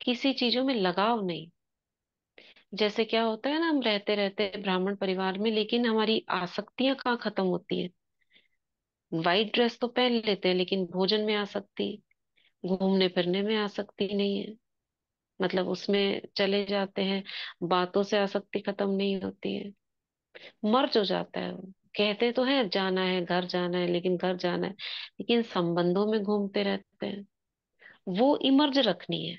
Speaker 1: किसी चीजों में लगाव नहीं। जैसे क्या होता है ना, हम रहते रहते ब्राह्मण परिवार में, लेकिन हमारी आसक्तियां कहाँ खत्म होती है? वाइट ड्रेस तो पहन लेते हैं, लेकिन भोजन में आसक्ति, घूमने फिरने में आसक्ति नहीं है। मतलब उसमें चले जाते हैं, बातों से आसक्ति खत्म नहीं होती है, मर्ज हो जाता है वो। कहते तो हैं जाना है, घर जाना है, लेकिन घर जाना है, लेकिन संबंधों में घूमते रहते हैं। वो इमर्ज रखनी है।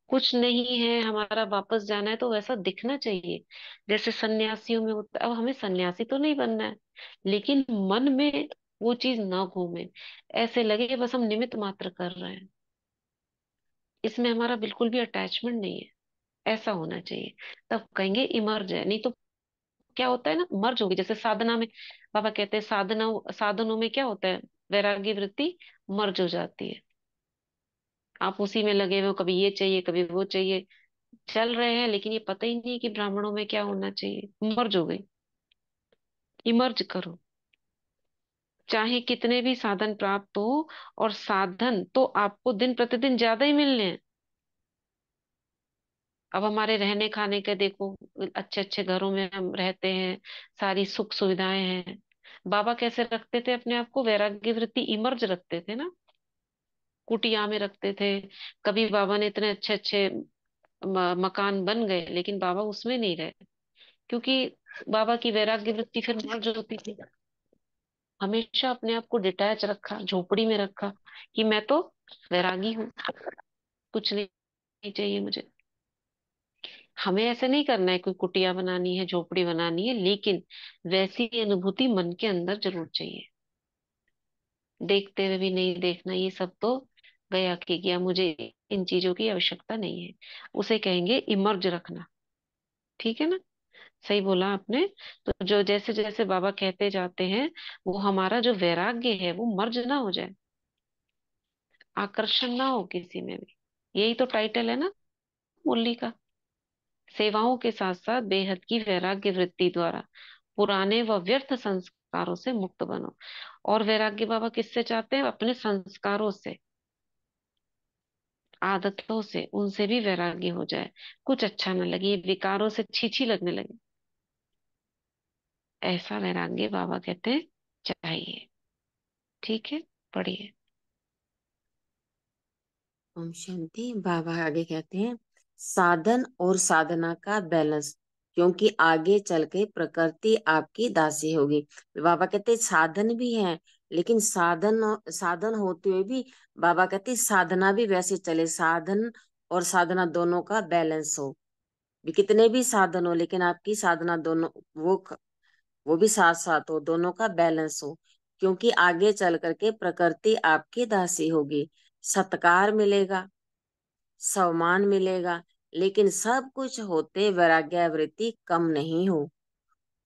Speaker 1: कुछ नहीं है, हमारा वापस जाना है तो वैसा दिखना चाहिए जैसे सन्यासियों में होता है। अब हमें सन्यासी तो नहीं बनना है, लेकिन मन में वो चीज ना घूमे, ऐसे लगे कि बस हम निमित्त मात्र कर रहे हैं, इसमें हमारा बिल्कुल भी अटैचमेंट नहीं है, ऐसा होना चाहिए। तब कहेंगे इमर्ज है। नहीं तो क्या होता है ना, मर्ज होगी। जैसे साधना में बाबा कहते हैं, साधना साधनों में क्या होता है, वैराग्य वृत्ति मर्ज हो जाती है। आप उसी में लगे हुए हो, कभी ये चाहिए कभी वो चाहिए, चल रहे हैं, लेकिन ये पता ही नहीं कि ब्राह्मणों में क्या होना चाहिए। मर्ज हो गई। इमर्ज करो, चाहे कितने भी साधन प्राप्त हो, और साधन तो आपको दिन प्रतिदिन ज्यादा ही मिलने हैं। अब हमारे रहने खाने के देखो, अच्छे अच्छे घरों में हम रहते हैं, सारी सुख सुविधाएं हैं। बाबा कैसे रखते थे अपने आप को, वैराग्य वृत्ति इमर्ज रखते थे ना, कुटिया में रखते थे। कभी बाबा ने इतने अच्छे अच्छे मकान बन गए, लेकिन बाबा उसमें नहीं रहे, क्योंकि बाबा की वैराग्य वृत्ति फिर मर्ज होती थी। हमेशा अपने आप को डिटैच रखा, झोपड़ी में रखा, कि मैं तो वैरागी हूँ, कुछ नहीं चाहिए मुझे। हमें ऐसे नहीं करना है, कोई कुटिया बनानी है, झोपड़ी बनानी है, लेकिन वैसी अनुभूति मन के अंदर जरूर चाहिए। देखते हुए भी नहीं देखना, ये सब तो गया कि गया, मुझे इन चीजों की आवश्यकता नहीं है, उसे कहेंगे इमर्ज रखना। ठीक है ना, सही बोला आपने। तो जो जैसे जैसे बाबा कहते जाते हैं, वो हमारा जो वैराग्य है वो मर्ज ना हो जाए, आकर्षण ना हो किसी में भी। यही तो टाइटल है ना मुरली का। सेवाओं के साथ साथ बेहद की वैराग्य वृत्ति द्वारा पुराने व व्यर्थ संस्कारों से मुक्त बनो। और वैराग्य बाबा किससे चाहते हैं, अपने संस्कारों से, आदतों से, उनसे भी वैराग्य हो जाए, कुछ अच्छा ना लगे, ये विकारों से छी लगने लगे, ऐसा वैराग्य बाबा कहते हैं चाहिए। ठीक है, पढ़िए।
Speaker 3: ओम शांति। बाबा आगे कहते हैं, साधन और साधना का बैलेंस, क्योंकि आगे चल के प्रकृति आपकी दासी होगी। बाबा कहते हैं साधन भी है, लेकिन साधन साधन होते हुए भी बाबा कहते हैं साधना भी वैसे चले, साधन और साधना दोनों का बैलेंस हो। भी कितने भी साधन हो, लेकिन आपकी साधना दोनों वो भी साथ साथ हो, दोनों का बैलेंस हो। क्योंकि आगे चल करके प्रकृति आपकी दासी होगी, सत्कार मिलेगा, सम्मान मिलेगा, लेकिन सब कुछ होते वैराग्यावृत्ति कम नहीं हो।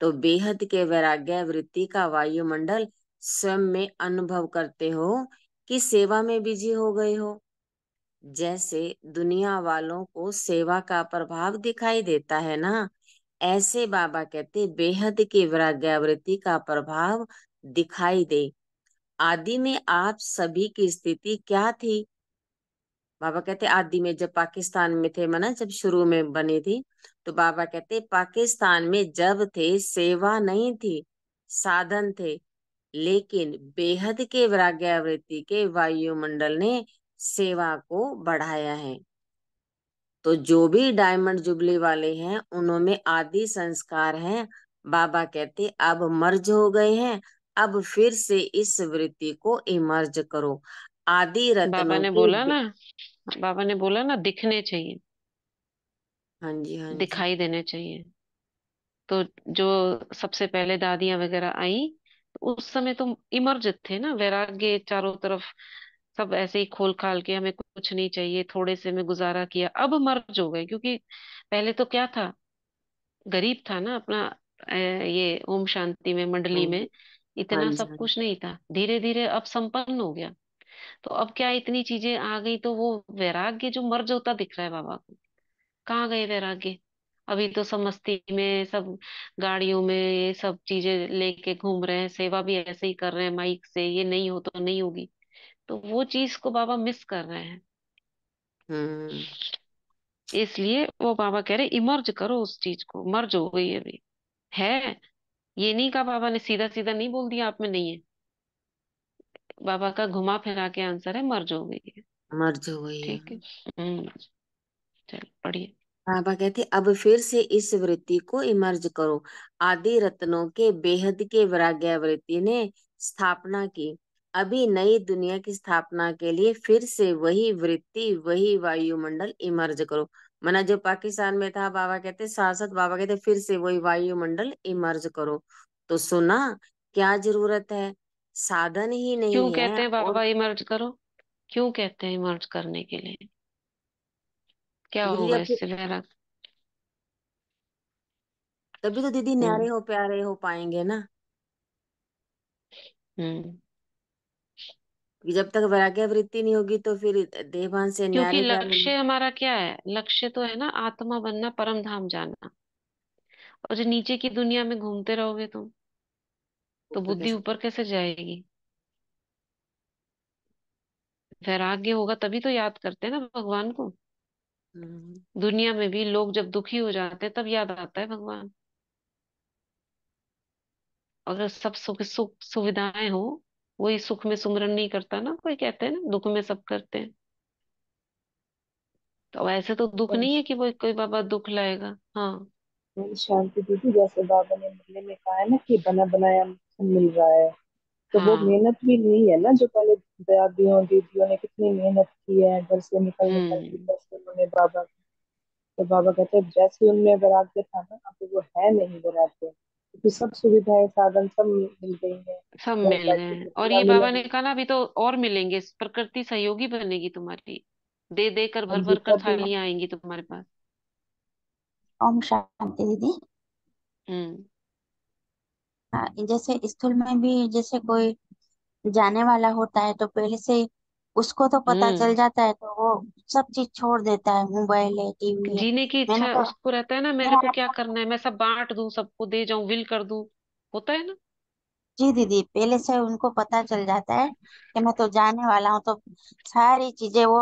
Speaker 3: तो बेहद के वैराग्यावृत्ति का वायुमंडल स्वयं में अनुभव करते हो कि सेवा में बिजी हो गए हो। जैसे दुनिया वालों को सेवा का प्रभाव दिखाई देता है ना, ऐसे बाबा कहते बेहद की वैराग्यावृत्ति का प्रभाव दिखाई दे। आदि में आप सभी की स्थिति क्या थी? बाबा कहते आदि में जब पाकिस्तान में थे, मना जब शुरू में बनी थी, तो बाबा कहते पाकिस्तान में जब थे सेवा नहीं थी, साधन थे, लेकिन बेहद के वैराग्यावृत्ति के वायुमंडल ने सेवा को बढ़ाया है। तो जो भी डायमंड जुबली वाले हैं, उनमें आदि संस्कार हैं। बाबा कहते अब मर्ज हो गए हैं, अब फिर से इस वृत्ति को इमर्ज करो। आदि
Speaker 1: बाबा
Speaker 3: रत्नों
Speaker 1: ने
Speaker 3: की
Speaker 1: बोला ना, बाबा ने बोला ना, दिखने चाहिए,
Speaker 3: हाँ जी, हाँ जी।
Speaker 1: दिखाई देने चाहिए। तो जो सबसे पहले दादियां वगैरह आई, तो उस समय तो इमर्ज थे ना, वैराग्य चारों तरफ, सब ऐसे ही खोल खाल के, हमें कुछ नहीं चाहिए, थोड़े से में गुजारा किया। अब मर्ज हो गए, क्योंकि पहले तो क्या था, गरीब था ना अपना, ये ओम शांति में
Speaker 3: हाँ
Speaker 1: मंडली में
Speaker 3: जी, हाँ
Speaker 1: इतना
Speaker 3: जी,
Speaker 1: सब
Speaker 3: हाँ जी।
Speaker 1: कुछ नहीं था। धीरे धीरे अब संपन्न हो गया। तो अब क्या, इतनी चीजें आ गई, तो वो वैराग्य जो मर्ज होता दिख रहा है बाबा को। कहाँ गए वैराग्य? अभी तो सब मस्ती में, सब गाड़ियों में ये सब चीजें लेके घूम रहे हैं, सेवा भी ऐसे ही कर रहे हैं माइक से, ये नहीं हो तो नहीं होगी। तो वो चीज को बाबा मिस कर रहे हैं।
Speaker 3: हम्म।
Speaker 1: इसलिए वो बाबा कह रहे इमर्ज करो उस चीज को, मर्ज हो गई अभी है। ये नहीं कहा बाबा ने, सीधा सीधा नहीं बोल दिया आप में नहीं है। बाबा का घुमा फिरा के आंसर है, मर्ज हो गई है।
Speaker 3: मर्ज हो गई है।
Speaker 1: ठीक है। हम्म। चल पढ़िए।
Speaker 3: बाबा कहते अब फिर से इस वृत्ति को इमर्ज करो। आदि रत्नों के बेहद के वैराग्यवृत्ति ने स्थापना की। अभी नई दुनिया की स्थापना के लिए फिर से वही वृत्ति वही वायुमंडल इमर्ज करो। मना जो पाकिस्तान में था, बाबा कहते शासक, बाबा कहते फिर से वही वायुमंडल इमर्ज करो। तो सुना, क्या जरूरत है, साधन ही
Speaker 1: क्यों
Speaker 3: नहीं
Speaker 1: कहते
Speaker 3: है
Speaker 1: हैं
Speaker 3: और
Speaker 1: बाबा इमर्ज करो? क्यों कहते हैं इमर्ज करने के लिए? क्या
Speaker 3: दीदी
Speaker 1: होगा
Speaker 3: अब
Speaker 1: इससे वैराग?
Speaker 3: तभी तो दीदी न्यारे
Speaker 1: हम्म।
Speaker 3: हो प्यारे हो पाएंगे ना।
Speaker 1: हम्म।
Speaker 3: कि जब तक वैराग्य वृत्ति नहीं होगी तो फिर देहभान से
Speaker 1: क्योंकि
Speaker 3: न्यारे क्या मिले।
Speaker 1: लक्ष्य हमारा क्या है? लक्ष्य तो है ना आत्मा बनना, परम धाम जाना। और जो नीचे की दुनिया में घूमते रहोगे तुम, तो
Speaker 3: तो
Speaker 1: बुद्धि
Speaker 3: कैसे।
Speaker 1: ऊपर कैसे जाएगी? वैराग्य होगा तभी तो याद करते हैं ना भगवान को।
Speaker 3: हम्म।
Speaker 1: दुनिया में भी लोग जब दुखी हो जाते हैं तब याद आता है भगवान। अगर सब सुख सुख सुविधाएं हो, वही सुख में सुमरन नहीं करता ना, कोई कहते हैं ना दुख में सब करते हैं। तो ऐसे तो दुख नहीं है कि वो कोई बाबा दुख लाएगा। हाँ।
Speaker 2: शांति दीदी, जैसे बाबा ने मुरली में कहा है ना कि बना बनाया मिल रहा है, तो वो
Speaker 1: हाँ।
Speaker 2: मेहनत भी नहीं है ना, जो पहले दादियों दीदियों ने कितनी मेहनत की है, घर से निकल निकल के
Speaker 1: हम्म।
Speaker 2: कैसे उन्होंने बाबा। तो बाबा कहते हैं जैसे उनमें वैराग्य था ना, अब वो है नहीं वैराग्य, क्योंकि सब सुविधाएं साधन सब मिल गई है,
Speaker 1: सब
Speaker 2: घर
Speaker 1: मिल
Speaker 2: बैठे
Speaker 1: गए, और
Speaker 2: कितना
Speaker 1: ये
Speaker 2: मिला
Speaker 1: बाबा ने
Speaker 2: है।
Speaker 1: कहा ना अभी तो और मिलेंगे, प्रकृति सहयोगी बनेगी तुम्हारी। दे दे कर
Speaker 2: हाँ
Speaker 1: भर
Speaker 2: जी,
Speaker 1: भर कर
Speaker 2: तभी।
Speaker 1: थालियां आएंगी तुम्हारे पास।
Speaker 6: ओम शांति दीदी।
Speaker 1: हम्म।
Speaker 6: हाँ, जैसे स्कूल में भी जैसे कोई जाने वाला होता है तो पहले से उसको तो पता चल
Speaker 1: हम्म।
Speaker 6: जाता है, तो वो सब चीज छोड़ देता है, मोबाइल है, टीवी है।
Speaker 1: जीने की
Speaker 6: मैंने
Speaker 1: इच्छा
Speaker 6: तो
Speaker 1: उसको रहता है ना, मेरे
Speaker 6: मेरा
Speaker 1: को क्या
Speaker 6: लड़का,
Speaker 1: करना है, मैं सब बांट दूं, सबको दे जाऊं, विल कर दूं। होता है ना।
Speaker 6: जी दीदी, पहले से उनको पता चल जाता है कि मैं तो जाने वाला हूँ, तो सारी चीजें वो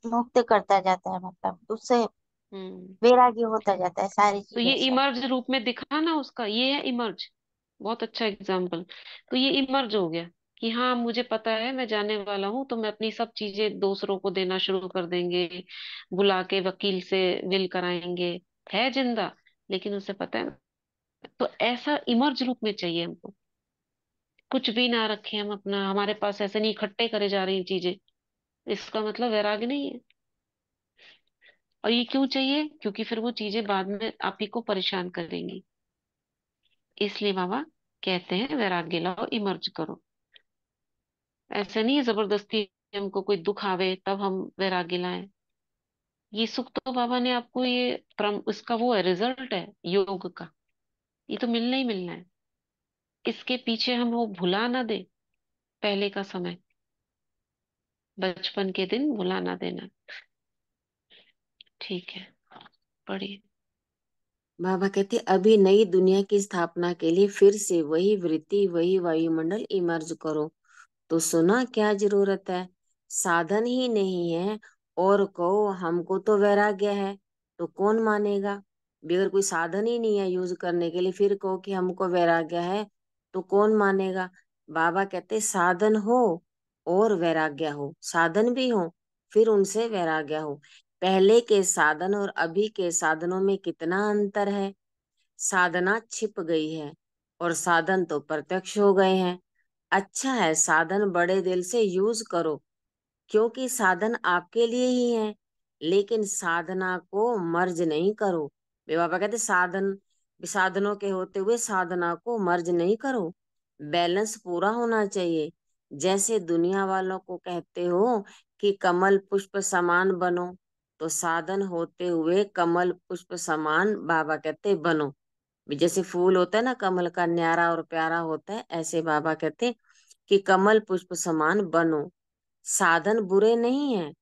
Speaker 6: मुक्त करता जाता है, मतलब उससे
Speaker 1: हम्म।
Speaker 6: वैरागी होता जाता है सारी
Speaker 1: तो ये
Speaker 6: चीजों से।
Speaker 1: इमर्ज रूप में दिखा ना उसका, ये है इमर्ज। बहुत अच्छा एग्जाम्पल। तो ये इमर्ज हो गया कि हाँ मुझे पता है मैं जाने वाला हूँ, तो मैं अपनी सब चीजें दूसरों को देना शुरू कर देंगे, बुला के वकील से विल कराएंगे। है जिंदा, लेकिन उसे पता है। तो ऐसा इमर्ज रूप में चाहिए हमको। कुछ भी ना रखे हम अपना, हमारे पास ऐसे नहीं इकट्ठे करे जा रही चीजें, इसका मतलब वैराग्य नहीं है। और ये क्यों चाहिए? क्योंकि फिर वो चीजें बाद में आप ही को परेशान करेंगी। इसलिए बाबा कहते हैं वैराग्य लाओ, इमर्ज करो। ऐसे नहीं है जबरदस्ती हमको कोई दुख आवे तब हम वैराग्य लाएं। ये सुख तो बाबा ने आपको ये इसका वो है, रिजल्ट है योग का। ये तो मिलना ही मिलना है। इसके पीछे हम वो भुला ना दे, पहले का समय, बचपन के दिन भुला ना देना। ठीक है, पढ़िए।
Speaker 3: बाबा कहते अभी नई दुनिया की स्थापना के लिए फिर से वही वृत्ति वही वायुमंडल इमर्ज करो। तो सुना, क्या जरूरत है, साधन ही नहीं है और कहो हमको तो वैराग्य है, तो कौन मानेगा। भी अगर कोई साधन ही नहीं है यूज करने के लिए, फिर कहो कि हमको वैराग्य है, तो कौन मानेगा। बाबा कहते साधन हो और वैराग्य हो, साधन भी हो फिर उनसे वैराग्य हो। पहले के साधन और अभी के साधनों में कितना अंतर है। साधना छिप गई है और साधन तो प्रत्यक्ष हो गए हैं। अच्छा है, साधन बड़े दिल से यूज करो, क्योंकि साधन आपके लिए ही है। लेकिन साधना को मर्ज नहीं करो। वे बाबा कहते साधन साधनों के होते हुए साधना को मर्ज नहीं करो। बैलेंस पूरा होना चाहिए। जैसे दुनिया वालों को कहते हो कि कमल पुष्प समान बनो, तो साधन होते हुए कमल पुष्प समान बाबा कहते बनो। जैसे फूल होता है ना कमल का, न्यारा और प्यारा होता है, ऐसे बाबा कहते कि कमल पुष्प समान बनो। साधन बुरे नहीं है,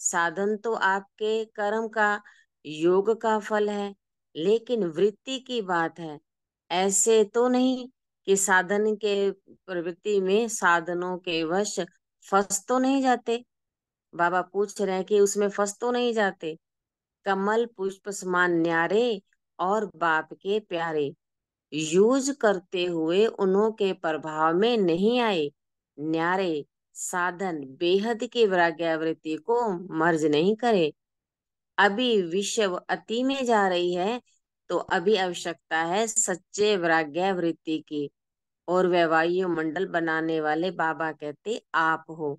Speaker 3: साधन तो आपके कर्म का, योग का फल है। लेकिन वृत्ति की बात है। ऐसे तो नहीं कि साधन के प्रवृत्ति में साधनों के वश फंस तो नहीं जाते। बाबा पूछ रहे हैं कि उसमें फंस तो नहीं जाते। कमल पुष्प समान न्यारे और बाप के प्यारे, यूज करते हुए उन्हों के प्रभाव में नहीं आए। न्यारे साधन बेहद की वैराग्यावृत्ति को मर्ज नहीं करे। अभी विश्व अति में जा रही है, तो अभी आवश्यकता है सच्चे वैराग्यावृत्ति की। और वह वायुमंडल बनाने वाले बाबा कहते आप हो,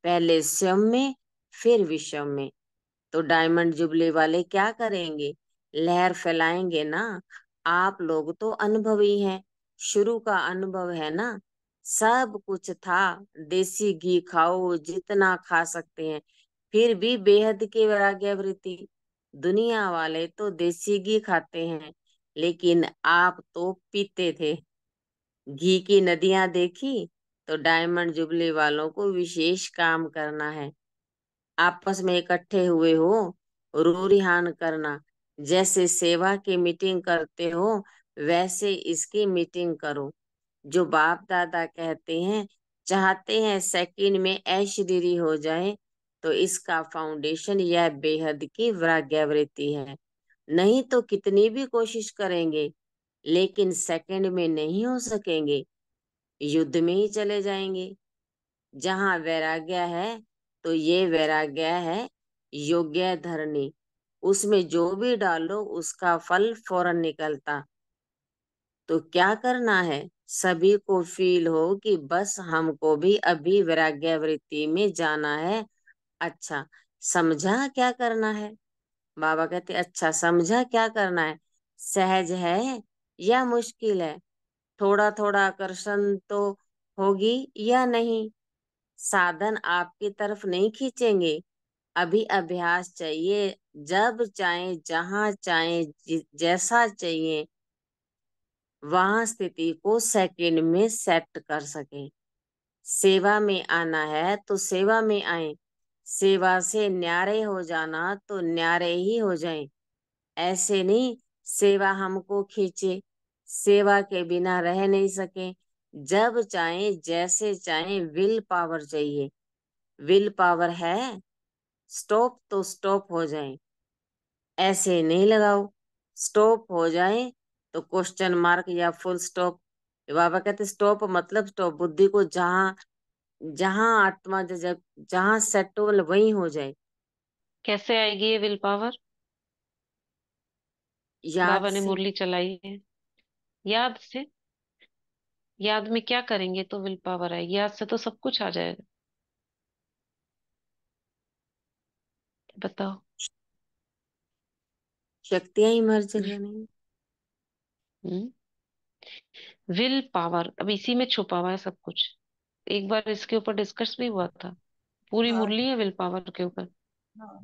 Speaker 3: पहले स्वयं में फिर विश्व में। तो डायमंड जुबली वाले क्या करेंगे? लहर फैलाएंगे ना। आप लोग तो अनुभवी हैं, शुरू का अनुभव है ना। सब कुछ था, देसी घी खाओ जितना खा सकते हैं, फिर भी बेहद की वैराग्यवृत्ति। दुनिया वाले तो देसी घी खाते हैं, लेकिन आप तो पीते थे। घी की नदियां देखी? तो डायमंड जुबली वालों को विशेष काम करना है। आपस में इकट्ठे हुए हो, रूरिहान करना। जैसे सेवा की मीटिंग करते हो, वैसे इसकी मीटिंग करो। जो बाप दादा कहते हैं, चाहते हैं सेकंड में ऐशरीरी हो जाए, तो इसका फाउंडेशन यह बेहद की वैराग्यावृत्ति है। नहीं तो कितनी भी कोशिश करेंगे, लेकिन सेकंड में नहीं हो सकेंगे, युद्ध में ही चले जाएंगे। जहाँ वैराग्य है, तो ये वैराग्य है योग्य धरनी। उसमें जो भी डालो उसका फल फौरन निकलता। तो क्या करना है? सभी को फील हो कि बस हमको भी अभी वैराग्यवृत्ति में जाना है। अच्छा, समझा क्या करना है? बाबा कहते अच्छा, समझा क्या करना है? सहज है या मुश्किल है? थोड़ा थोड़ा आकर्षण तो होगी या नहीं? साधन आपकी तरफ नहीं खींचेंगे। अभी अभ्यास चाहिए, जब चाहे जहां चाहे जैसा चाहिए वहां स्थिति को सेकंड में सेट कर सके। सेवा में आना है तो सेवा में आए, सेवा से न्यारे हो जाना तो न्यारे ही हो जाए। ऐसे नहीं सेवा हमको खींचे, सेवा के बिना रह नहीं सके। जब चाहे जैसे चाहे विल पावर चाहिए। विल पावर है, स्टॉप तो स्टॉप हो जाए, ऐसे नहीं लगाओ। स्टॉप हो जाए तो क्वेश्चन मार्क या फुल स्टॉप। बाबा कहते स्टॉप मतलब स्टॉप, बुद्धि को जहां जहां आत्मा जहां सेटल वहीं हो जाए।
Speaker 1: कैसे आएगी ये विल पावर?
Speaker 3: याद
Speaker 1: बाबा ने
Speaker 3: से।
Speaker 1: मुरली चलाई है। याद से? याद में क्या करेंगे तो विल पावर आएगी? याद से तो सब कुछ आ जाएगा। बताओ।
Speaker 3: शक्तियां ही मर्ज करनी।
Speaker 1: हम्म। विल पावर अब इसी में छुपा हुआ है सब कुछ। एक बार इसके ऊपर डिस्कस भी हुआ था। पूरी
Speaker 4: हाँ
Speaker 1: मुरली है विल पावर के ऊपर।
Speaker 4: हाँ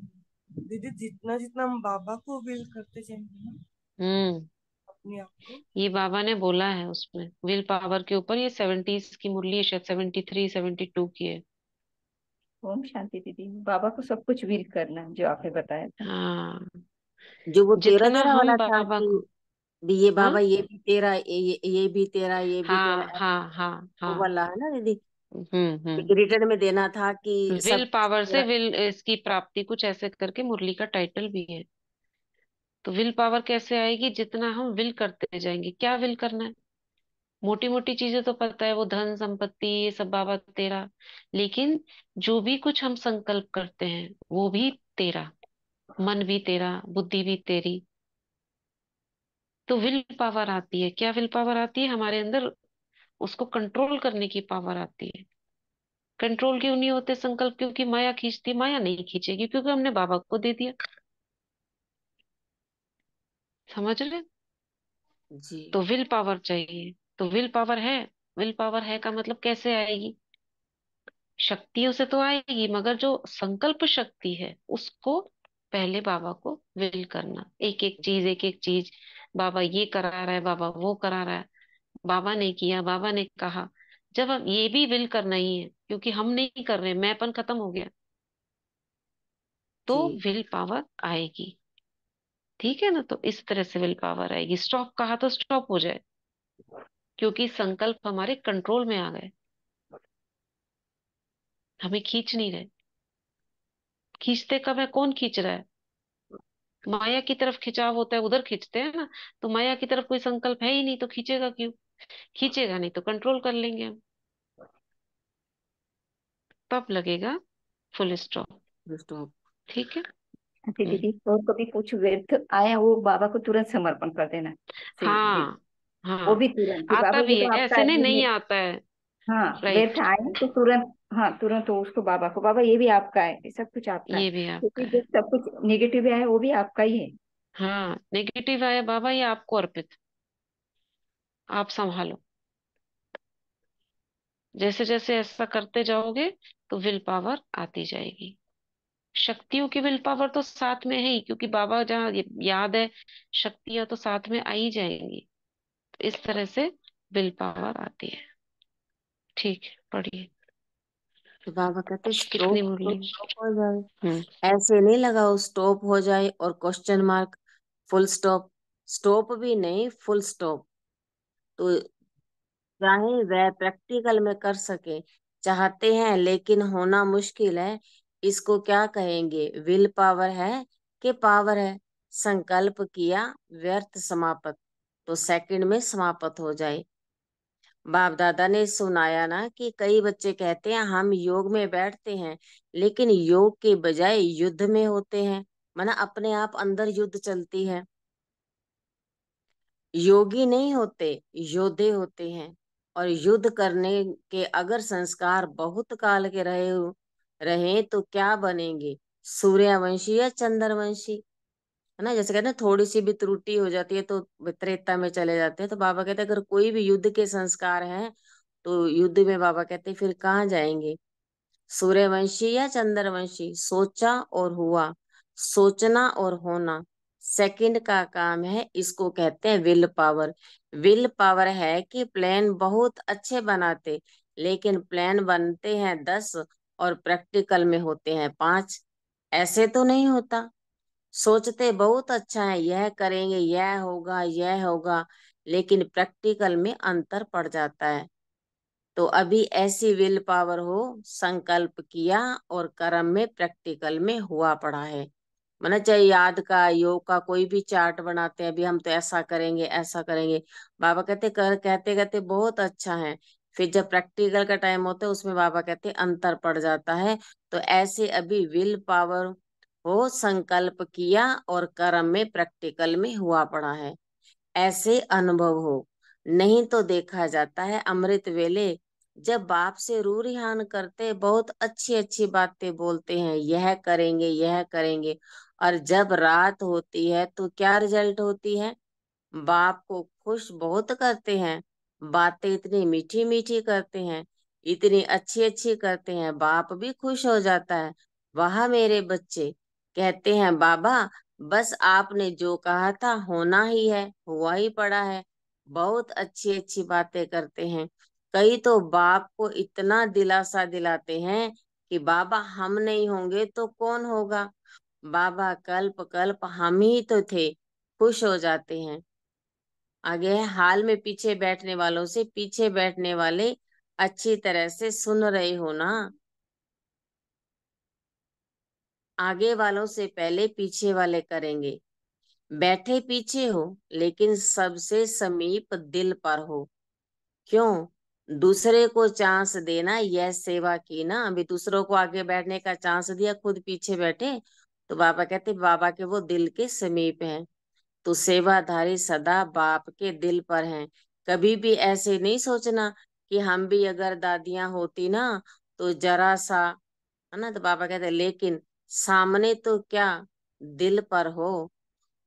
Speaker 4: दीदी, जितना जितना हम बाबा को बिल करते जाएंगे ना,
Speaker 1: हम्म।
Speaker 4: अपने आप को।
Speaker 1: ये बाबा ने बोला है उसमें विल पावर के ऊपर। ये 70s की मुरली है, शायद 73 72 की है।
Speaker 7: ओम शांति दीदी। बाबा को सब कुछ विल करना जो आपने बताया था।
Speaker 1: हाँ।
Speaker 3: जो वो तेरा
Speaker 1: जितना
Speaker 3: तेरा
Speaker 1: हम
Speaker 3: वाला था
Speaker 1: बाबा
Speaker 3: कि
Speaker 1: को।
Speaker 3: भी ये
Speaker 1: हाँ
Speaker 3: बाबा ये भी तेरा, ये भी तेरा, ये भी तेरा,
Speaker 1: हाँ हाँ हाँ
Speaker 3: वो
Speaker 1: हाँ।
Speaker 3: वाला है ना दीदी।
Speaker 1: हम्म।
Speaker 3: रिटर्न में देना था कि
Speaker 1: विल
Speaker 3: सब कुछ
Speaker 1: पावर से
Speaker 3: तेरा।
Speaker 1: विल इसकी प्राप्ति, कुछ ऐसे करके मुरली का टाइटल भी है। तो विल पावर कैसे आएगी? जितना हम विल करते जाएंगे। क्या विल करना है? मोटी मोटी चीजें तो पता है, वो धन संपत्ति ये सब बाबा तेरा। लेकिन जो भी कुछ हम संकल्प करते हैं वो भी तेरा। मन भी तेरा, बुद्धि भी तेरी। तो विल पावर आती है। क्या विल पावर आती है हमारे अंदर? उसको कंट्रोल करने की पावर आती है। कंट्रोल क्यों नहीं होते संकल्प? क्योंकि माया खींचती। माया नहीं खींचेगी क्योंकि हमने बाबा को दे दिया। समझ रहे?
Speaker 3: जी
Speaker 1: तो विल पावर चाहिए। तो विल पावर है। विल पावर है का मतलब कैसे आएगी? शक्तियों से तो आएगी, मगर जो संकल्प शक्ति है उसको पहले बाबा को विल करना। एक एक चीज, एक एक चीज। बाबा ये करा रहा है, बाबा वो करा रहा है, बाबा ने किया, बाबा ने कहा। जब हम ये भी विल करना ही है, क्योंकि हम नहीं कर रहे, मैंपन खत्म हो गया, तो
Speaker 3: जी
Speaker 1: विल पावर आएगी। ठीक है ना? तो इस तरह से विल पावर आएगी। स्टॉप कहा तो स्टॉप हो जाए, क्योंकि संकल्प हमारे कंट्रोल में आ गए। हमें खींच नहीं रहे। खींचते कब है? कौन खींच रहा है? माया की तरफ खिंचाव होता है, उधर खींचते हैं ना। तो माया की तरफ कोई संकल्प है ही नहीं, तो खींचेगा क्यों? खींचेगा नहीं तो कंट्रोल कर लेंगे हम। तब लगेगा फुल स्टॉप।
Speaker 3: स्टॉप।
Speaker 1: ठीक है।
Speaker 7: अच्छा दीदी, और कभी कुछ व्यर्थ आया वो बाबा को तुरंत समर्पण कर देना।
Speaker 1: हाँ
Speaker 7: वो
Speaker 1: हाँ,
Speaker 7: भी तुरंत कि बाबा
Speaker 1: आता
Speaker 7: ये
Speaker 1: भी है,
Speaker 7: तो आपका
Speaker 1: ऐसे
Speaker 7: है,
Speaker 1: नहीं
Speaker 7: ये
Speaker 1: नहीं आता है।
Speaker 7: हाँ व्यर्थ
Speaker 1: राइट।
Speaker 7: आए तो तुरंत, हाँ तुरंत तो उसको बाबा को, बाबा ये भी आपका है, ये सब कुछ आपका है,
Speaker 1: ये भी आपका
Speaker 7: क्योंकि
Speaker 1: है।
Speaker 7: जो सब कुछ नेगेटिव है वो भी आपका ही है।
Speaker 1: हाँ, नेगेटिव आया बाबा, ये आपको अर्पित, आप संभालो। जैसे जैसे ऐसा करते जाओगे तो विल पावर आती जाएगी। शक्तियों की विल पावर तो साथ में है ही, क्योंकि बाबा जहाँ याद है, शक्तियां तो साथ में आ ही जाएंगी। तो इस तरह से विल पावर आती है। ठीक है, पढ़िए।
Speaker 3: तो बाबा कहते
Speaker 1: कितनी
Speaker 3: स्टॉप तो
Speaker 1: मुरली।
Speaker 3: स्टॉप हो जाए।
Speaker 1: हम्म।
Speaker 3: ऐसे नहीं लगाओ स्टॉप हो जाए और question mark, full stop. Stop भी नहीं, फुल स्टॉप। तो चाहे वह प्रैक्टिकल में कर सके, चाहते हैं लेकिन होना मुश्किल है। इसको क्या कहेंगे, विल पावर है कि पावर है? संकल्प किया, व्यर्थ समाप्त, तो सेकंड में समाप्त हो जाए। बाप दादा ने सुनाया ना कि कई बच्चे कहते हैं हम योग में बैठते हैं, लेकिन योग के बजाय युद्ध में होते हैं। माना अपने आप अंदर युद्ध चलती है। योगी नहीं होते, योद्धे होते हैं। और युद्ध करने के अगर संस्कार बहुत काल के रहे तो क्या बनेंगे, सूर्यवंशी या चंद्रवंशी? है ना, जैसे कहते हैं थोड़ी सी भी त्रुटि हो जाती है तो त्रेता में चले जाते हैं। तो बाबा कहते हैं अगर कोई भी युद्ध के संस्कार हैं तो युद्ध में बाबा कहते हैं फिर कहाँ जाएंगे, सूर्यवंशी या चंद्रवंशी? सोचा और हुआ, सोचना और होना सेकंड का काम है। इसको कहते हैं विल पावर। विल पावर है कि प्लान बहुत अच्छे बनाते, लेकिन प्लान बनते हैं 10 और प्रैक्टिकल में होते हैं 5। ऐसे तो नहीं होता। सोचते बहुत अच्छा है, यह करेंगे, यह होगा, यह होगा, लेकिन प्रैक्टिकल में अंतर पड़ जाता है। तो अभी ऐसी विल पावर हो, संकल्प किया और कर्म में प्रैक्टिकल में हुआ पड़ा है। माना चाहे याद का, योग का कोई भी चार्ट बनाते हैं, अभी हम तो ऐसा करेंगे, ऐसा करेंगे, बाबा कहते कर कहते कहते बहुत अच्छा है। फिर जब प्रैक्टिकल का टाइम होता है उसमें बाबा कहते अंतर पड़ जाता है। तो ऐसे अभी विल पावर हो, संकल्प किया और कर्म में प्रैक्टिकल में हुआ पड़ा है, ऐसे अनुभव हो। नहीं तो देखा जाता है अमृत वेले जब बाप से रू रिहान करते, बहुत अच्छी अच्छी बातें बोलते हैं, यह करेंगे, यह करेंगे, और जब रात होती है तो क्या रिजल्ट होती है? बाप को खुश बहुत करते हैं, बातें इतनी मीठी मीठी करते हैं, इतनी अच्छी अच्छी करते हैं, बाप भी खुश हो जाता है। वह मेरे बच्चे कहते हैं बाबा बस आपने जो कहा था होना ही है, हुआ ही पड़ा है। बहुत अच्छी अच्छी बातें करते हैं। कई तो बाप को इतना दिलासा दिलाते हैं कि बाबा हम नहीं होंगे तो कौन होगा, बाबा कल्प कल्प हम ही तो थे। खुश हो जाते हैं। आगे है, हाल में पीछे बैठने वालों से पीछे बैठने वाले अच्छी तरह से सुन रहे हो ना, आगे वालों से पहले पीछे वाले करेंगे। बैठे पीछे हो लेकिन सबसे समीप दिल पर हो। क्यों? दूसरे को चांस देना, यह सेवा की ना। अभी दूसरों को आगे बैठने का चांस दिया, खुद पीछे बैठे, तो बाबा कहते बाबा के वो दिल के समीप हैं। तो सेवाधारी सदा बाप के दिल पर हैं। कभी भी ऐसे नहीं सोचना कि हम भी अगर दादियां होती ना तो जरा सा, है ना। तो बाबा कहते लेकिन सामने तो क्या, दिल पर हो।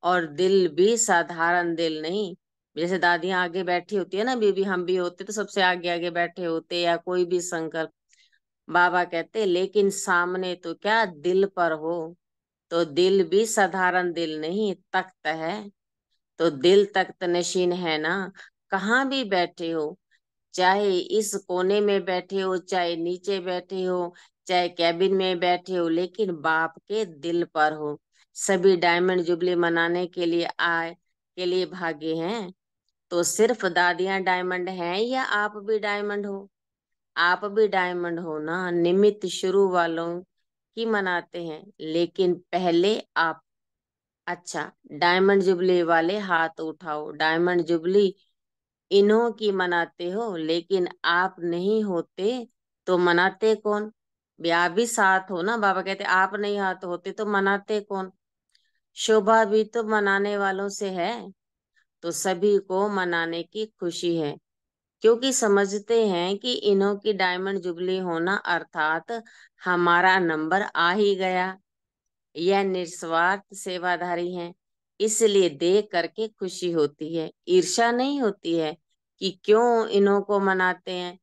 Speaker 3: और दिल भी साधारण दिल नहीं। जैसे दादियां आगे बैठी होती है ना, बीबी हम भी होते तो सबसे आगे आगे बैठे होते, या कोई भी संकल्प। बाबा कहते लेकिन सामने तो क्या, दिल पर हो। तो दिल भी साधारण दिल नहीं, तख्त है। तो दिल तख्त नशीन है ना। कहाँ भी बैठे हो, चाहे इस कोने में बैठे हो, चाहे नीचे बैठे हो, चाहे कैबिन में बैठे हो, लेकिन बाप के दिल पर हो। सभी डायमंड जुबली मनाने के लिए भागे हैं। तो सिर्फ दादियां डायमंड हैं या आप भी डायमंड हो? आप भी डायमंड हो ना। निमित्त शुरू वालों की मनाते हैं, लेकिन पहले आप। अच्छा, डायमंड जुबली वाले हाथ उठाओ। डायमंड जुबली इन्हों की मनाते हो, लेकिन आप नहीं होते तो मनाते कौन? आप भी साथ हो ना। बाबा कहते आप नहीं हाथ होते तो मनाते कौन। शोभा भी तो मनाने वालों से है। तो सभी को मनाने की खुशी है, क्योंकि समझते हैं कि इन्हों की डायमंड जुबली होना अर्थात हमारा नंबर आ ही गया। यह निस्वार्थ सेवाधारी हैं, इसलिए देख करके खुशी होती है, ईर्ष्या नहीं होती है कि क्यों इन्हों को मनाते हैं,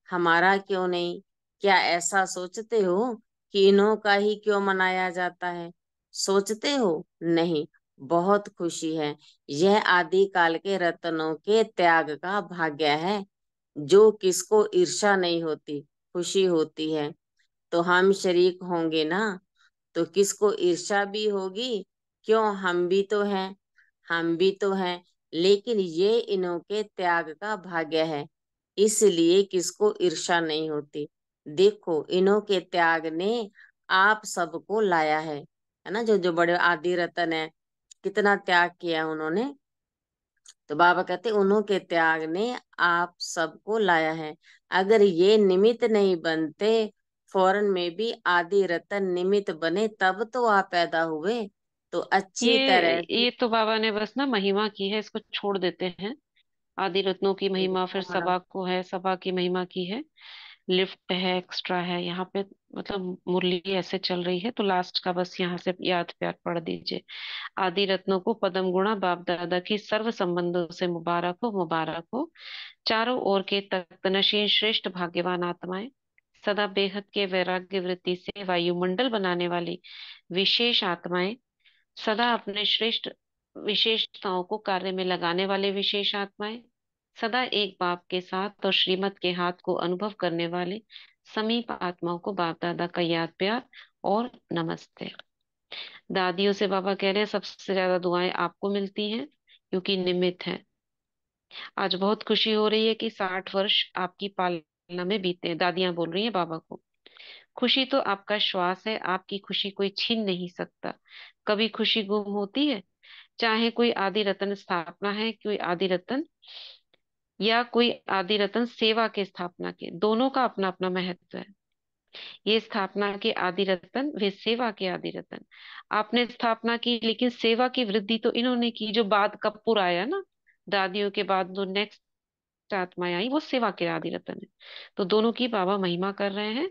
Speaker 3: हमारा क्यों नहीं। क्या ऐसा सोचते हो कि इन्हों का ही क्यों मनाया जाता है? सोचते हो? नहीं। बहुत खुशी है। यह आदि काल के रत्नों के त्याग का भाग्य है, जो किसको ईर्ष्या नहीं होती, खुशी होती है। तो हम शरीक होंगे ना, तो किसको ईर्ष्या भी होगी? क्यों, हम भी तो हैं, हम भी तो हैं। लेकिन ये इन्हों के त्याग का भाग्य है, इसलिए किसको ईर्ष्या नहीं होती। देखो, इन्हों के त्याग ने आप सबको लाया है ना। जो जो बड़े आदि रतन है, कितना त्याग किया उन्होंने। तो बाबा कहते उन्हों के त्याग ने आप सबको लाया है। अगर ये निमित्त नहीं बनते, फौरन में भी आदि रतन निमित्त बने, तब तो आप पैदा हुए। तो अच्छी तरह से
Speaker 1: ये तो बाबा ने बस ना महिमा की है, इसको छोड़ देते हैं। आदि रत्नों की महिमा, फिर
Speaker 3: हमारा।
Speaker 1: सभा को है, सभा की महिमा की है, लिफ्ट है, एक्स्ट्रा है यहाँ पे। मतलब मुरली ऐसे चल रही है, तो लास्ट का बस यहाँ से याद प्यार पढ़ दीजिए। आदि रत्नों को पदम गुणा बाप दादा की सर्व संबंधों से मुबारक हो, मुबारक हो। चारों ओर के तख्त नशीन श्रेष्ठ भाग्यवान आत्माएं, सदा बेहद के वैराग्य वृत्ति से वायुमंडल बनाने वाली विशेष आत्माएं, सदा अपने श्रेष्ठ विशेषताओं को कार्य में लगाने वाले विशेष आत्माएं, सदा एक बाप के साथ और श्रीमत के हाथ को अनुभव करने वाले समीप आत्माओं को बाप दादा का याद प्यार और नमस्ते। दादियों से बाबा कह रहे हैं सबसे ज्यादा दुआएं आपको मिलती हैं, क्योंकि निमित्त है। आज बहुत खुशी हो रही है कि 60 वर्ष आपकी पालना में बीते हैं। दादियां बोल रही हैं बाबा को। खुशी तो आपका श्वास है, आपकी खुशी कोई छीन नहीं सकता। कभी खुशी गुम होती है, चाहे कोई आदि रतन स्थापना है, कोई आदि रतन या कोई आदि रतन सेवा के स्थापना के, दोनों का अपना अपना महत्व है। ये स्थापना के आदि रतन, वे सेवा के आदि रतन। आपने स्थापना की, लेकिन सेवा की वृद्धि तो इन्होंने की। जो बाद कपूर आया ना, दादियों के बाद जो नेक्स्ट आत्माएं आई, वो सेवा के आदि रतन है। तो दोनों की बाबा महिमा कर रहे हैं।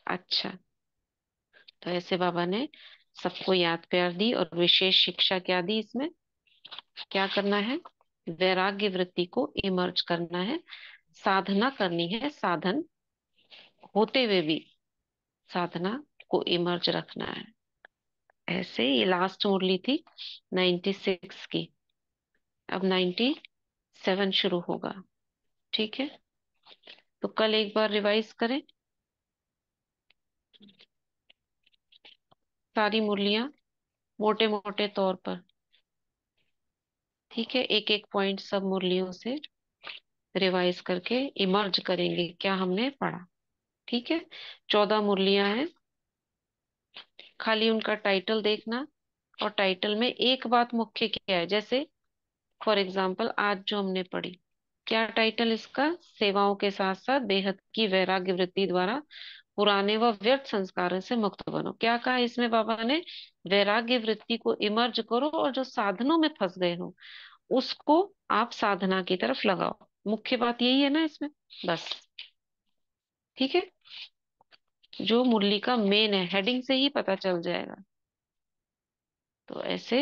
Speaker 1: अच्छा, तो ऐसे बाबा ने सबको याद प्यार दी और विशेष शिक्षा क्या दी इसमें। क्या करना है? वैराग्य वृत्ति को इमर्ज करना है, साधना करनी है, साधन होते हुए भी साधना को इमर्ज रखना है। ऐसे ये लास्ट मुरली थी 96 की, अब 97 शुरू होगा। ठीक है, तो कल एक बार रिवाइज करें सारी मुरलियां मोटे मोटे तौर पर। ठीक है, एक एक पॉइंट सब मुरलियों से रिवाइज करके इमर्ज करेंगे क्या हमने पढ़ा। ठीक है, 14 मुरलियां हैं, खाली उनका टाइटल देखना। और टाइटल में एक बात मुख्य क्या है, जैसे फॉर एग्जाम्पल आज जो हमने पढ़ी, क्या टाइटल इसका? सेवाओं के साथ साथ बेहद की वैराग्य वृत्ति द्वारा पुराने व व्यर्थ संस्कारों से मुक्त बनो। क्या कहा इसमें बाबा ने? वैराग्य वृत्ति को इमर्ज करो, और जो साधनों में फंस गए हो उसको आप साधना की तरफ लगाओ। मुख्य बात यही है ना इसमें, बस। ठीक है, जो मुरली का मेन है, हेडिंग से ही पता चल जाएगा। तो ऐसे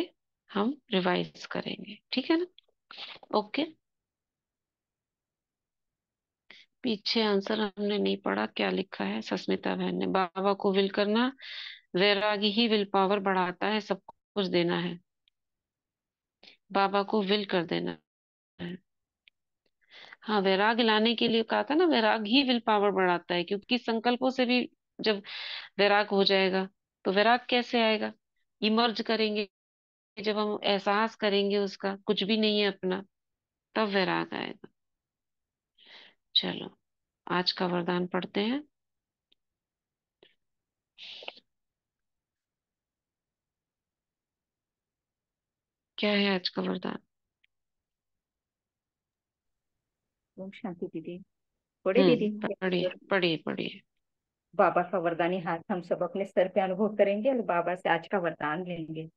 Speaker 1: हम रिवाइज करेंगे, ठीक है ना? ओके, पीछे आंसर हमने नहीं पढ़ा, क्या लिखा है सस्मिता बहन ने? बाबा को विल करना, वैरागी ही विल पावर बढ़ाता है, सब कुछ देना है। बाबा को विल कर देना है। हाँ, वैराग लाने के लिए कहा था ना, वैराग ही विल पावर बढ़ाता है, क्योंकि संकल्पों से भी जब वैराग हो जाएगा तो वैराग कैसे आएगा? इमर्ज करेंगे, जब हम एहसास करेंगे उसका कुछ भी नहीं है अपना, तब वैराग आएगा। चलो, आज का वरदान पढ़ते हैं। क्या है आज का वरदान?
Speaker 7: ओम शांति दीदी। पढ़े दीदी?
Speaker 1: पढ़िए पढ़िए पढ़िए।
Speaker 7: बाबा का वरदानी हाथ हम सब अपने सर पे अनुभव करेंगे और बाबा से आज का वरदान लेंगे।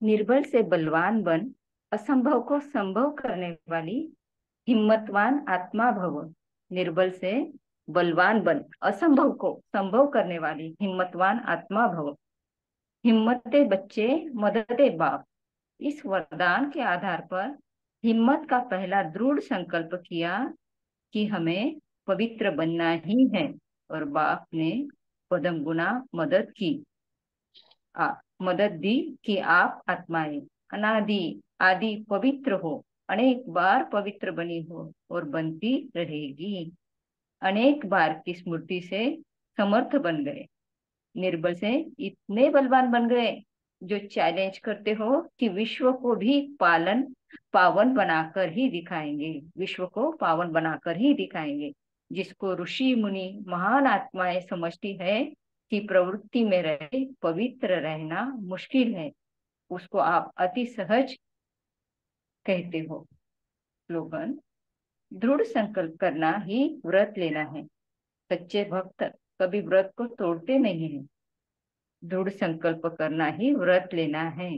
Speaker 7: निर्बल से बलवान बन, असंभव को संभव करने वाली हिम्मतवान आत्मा भव। निर्बल से बलवान बन, असंभव को संभव करने वाली हिम्मतवान आत्मा भव। हिम्मते बच्चे, मददे बाप। इस वरदान के आधार पर हिम्मत का पहला दृढ़ संकल्प किया कि हमें पवित्र बनना ही है, और बाप ने पदम गुना मदद की, मदद दी कि आप आत्माएं अनादि आदि पवित्र हो, अनेक बार पवित्र बनी हो और बनती रहेगी। अनेक बार की स्मृति से समर्थ बन गए। निर्बल से इतने बलवान बन गए जो चैलेंज करते हो कि विश्व को भी पावन बनाकर ही दिखाएंगे, विश्व को पावन बनाकर ही दिखाएंगे। जिसको ऋषि मुनि महान आत्माएं समझती है कि प्रवृत्ति में रहे पवित्र रहना मुश्किल है, उसको आप अति सहज कहते हो। स्लोगन: दृढ़ संकल्प करना ही व्रत लेना है। सच्चे भक्त कभी व्रत को तोड़ते नहीं हैं। दृढ़ संकल्प करना ही व्रत लेना है।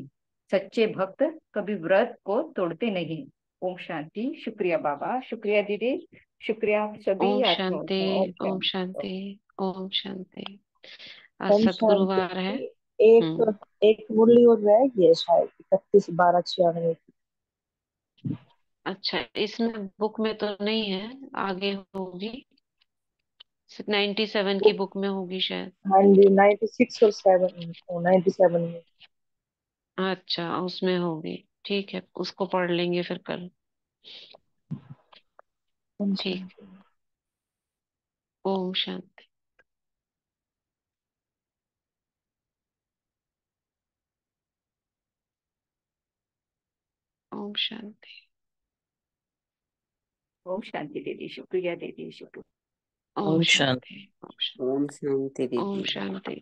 Speaker 7: सच्चे भक्त कभी व्रत को तोड़ते नहीं। ओम शांति। शुक्रिया बाबा, शुक्रिया दीदी, शुक्रिया आप सभी
Speaker 1: ओम
Speaker 7: आत्माओं
Speaker 1: शांति।
Speaker 7: का। ओम
Speaker 1: ओम
Speaker 7: शांति।
Speaker 1: शांति। ओम शांति। आज
Speaker 2: ओम शांति।
Speaker 1: सद्गुरुवार है।
Speaker 2: एक एक मुरली और रह गई है शायद, 31/12/96।
Speaker 1: अच्छा, इसमें बुक में तो नहीं है, आगे होगी। 97 की बुक में होगी शायद।
Speaker 2: हाँ जी, 96 और 7, 97 में।
Speaker 1: अच्छा, उसमें होगी। ठीक है, उसको पढ़ लेंगे फिर कल।
Speaker 2: ओम
Speaker 1: ठीक।
Speaker 2: शांति।
Speaker 1: ओम शांति। ओम शांति।
Speaker 7: ओम शांति दीदी, शुक्रिया दीदी, शुक्रिया।
Speaker 1: ओम
Speaker 3: ओम शांति।
Speaker 1: शांति। ओम शांति।
Speaker 3: ओम शांति
Speaker 1: ओम
Speaker 3: दीदी।
Speaker 1: शांति।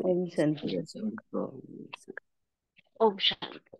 Speaker 3: ओम शांति।
Speaker 1: ओम शांति।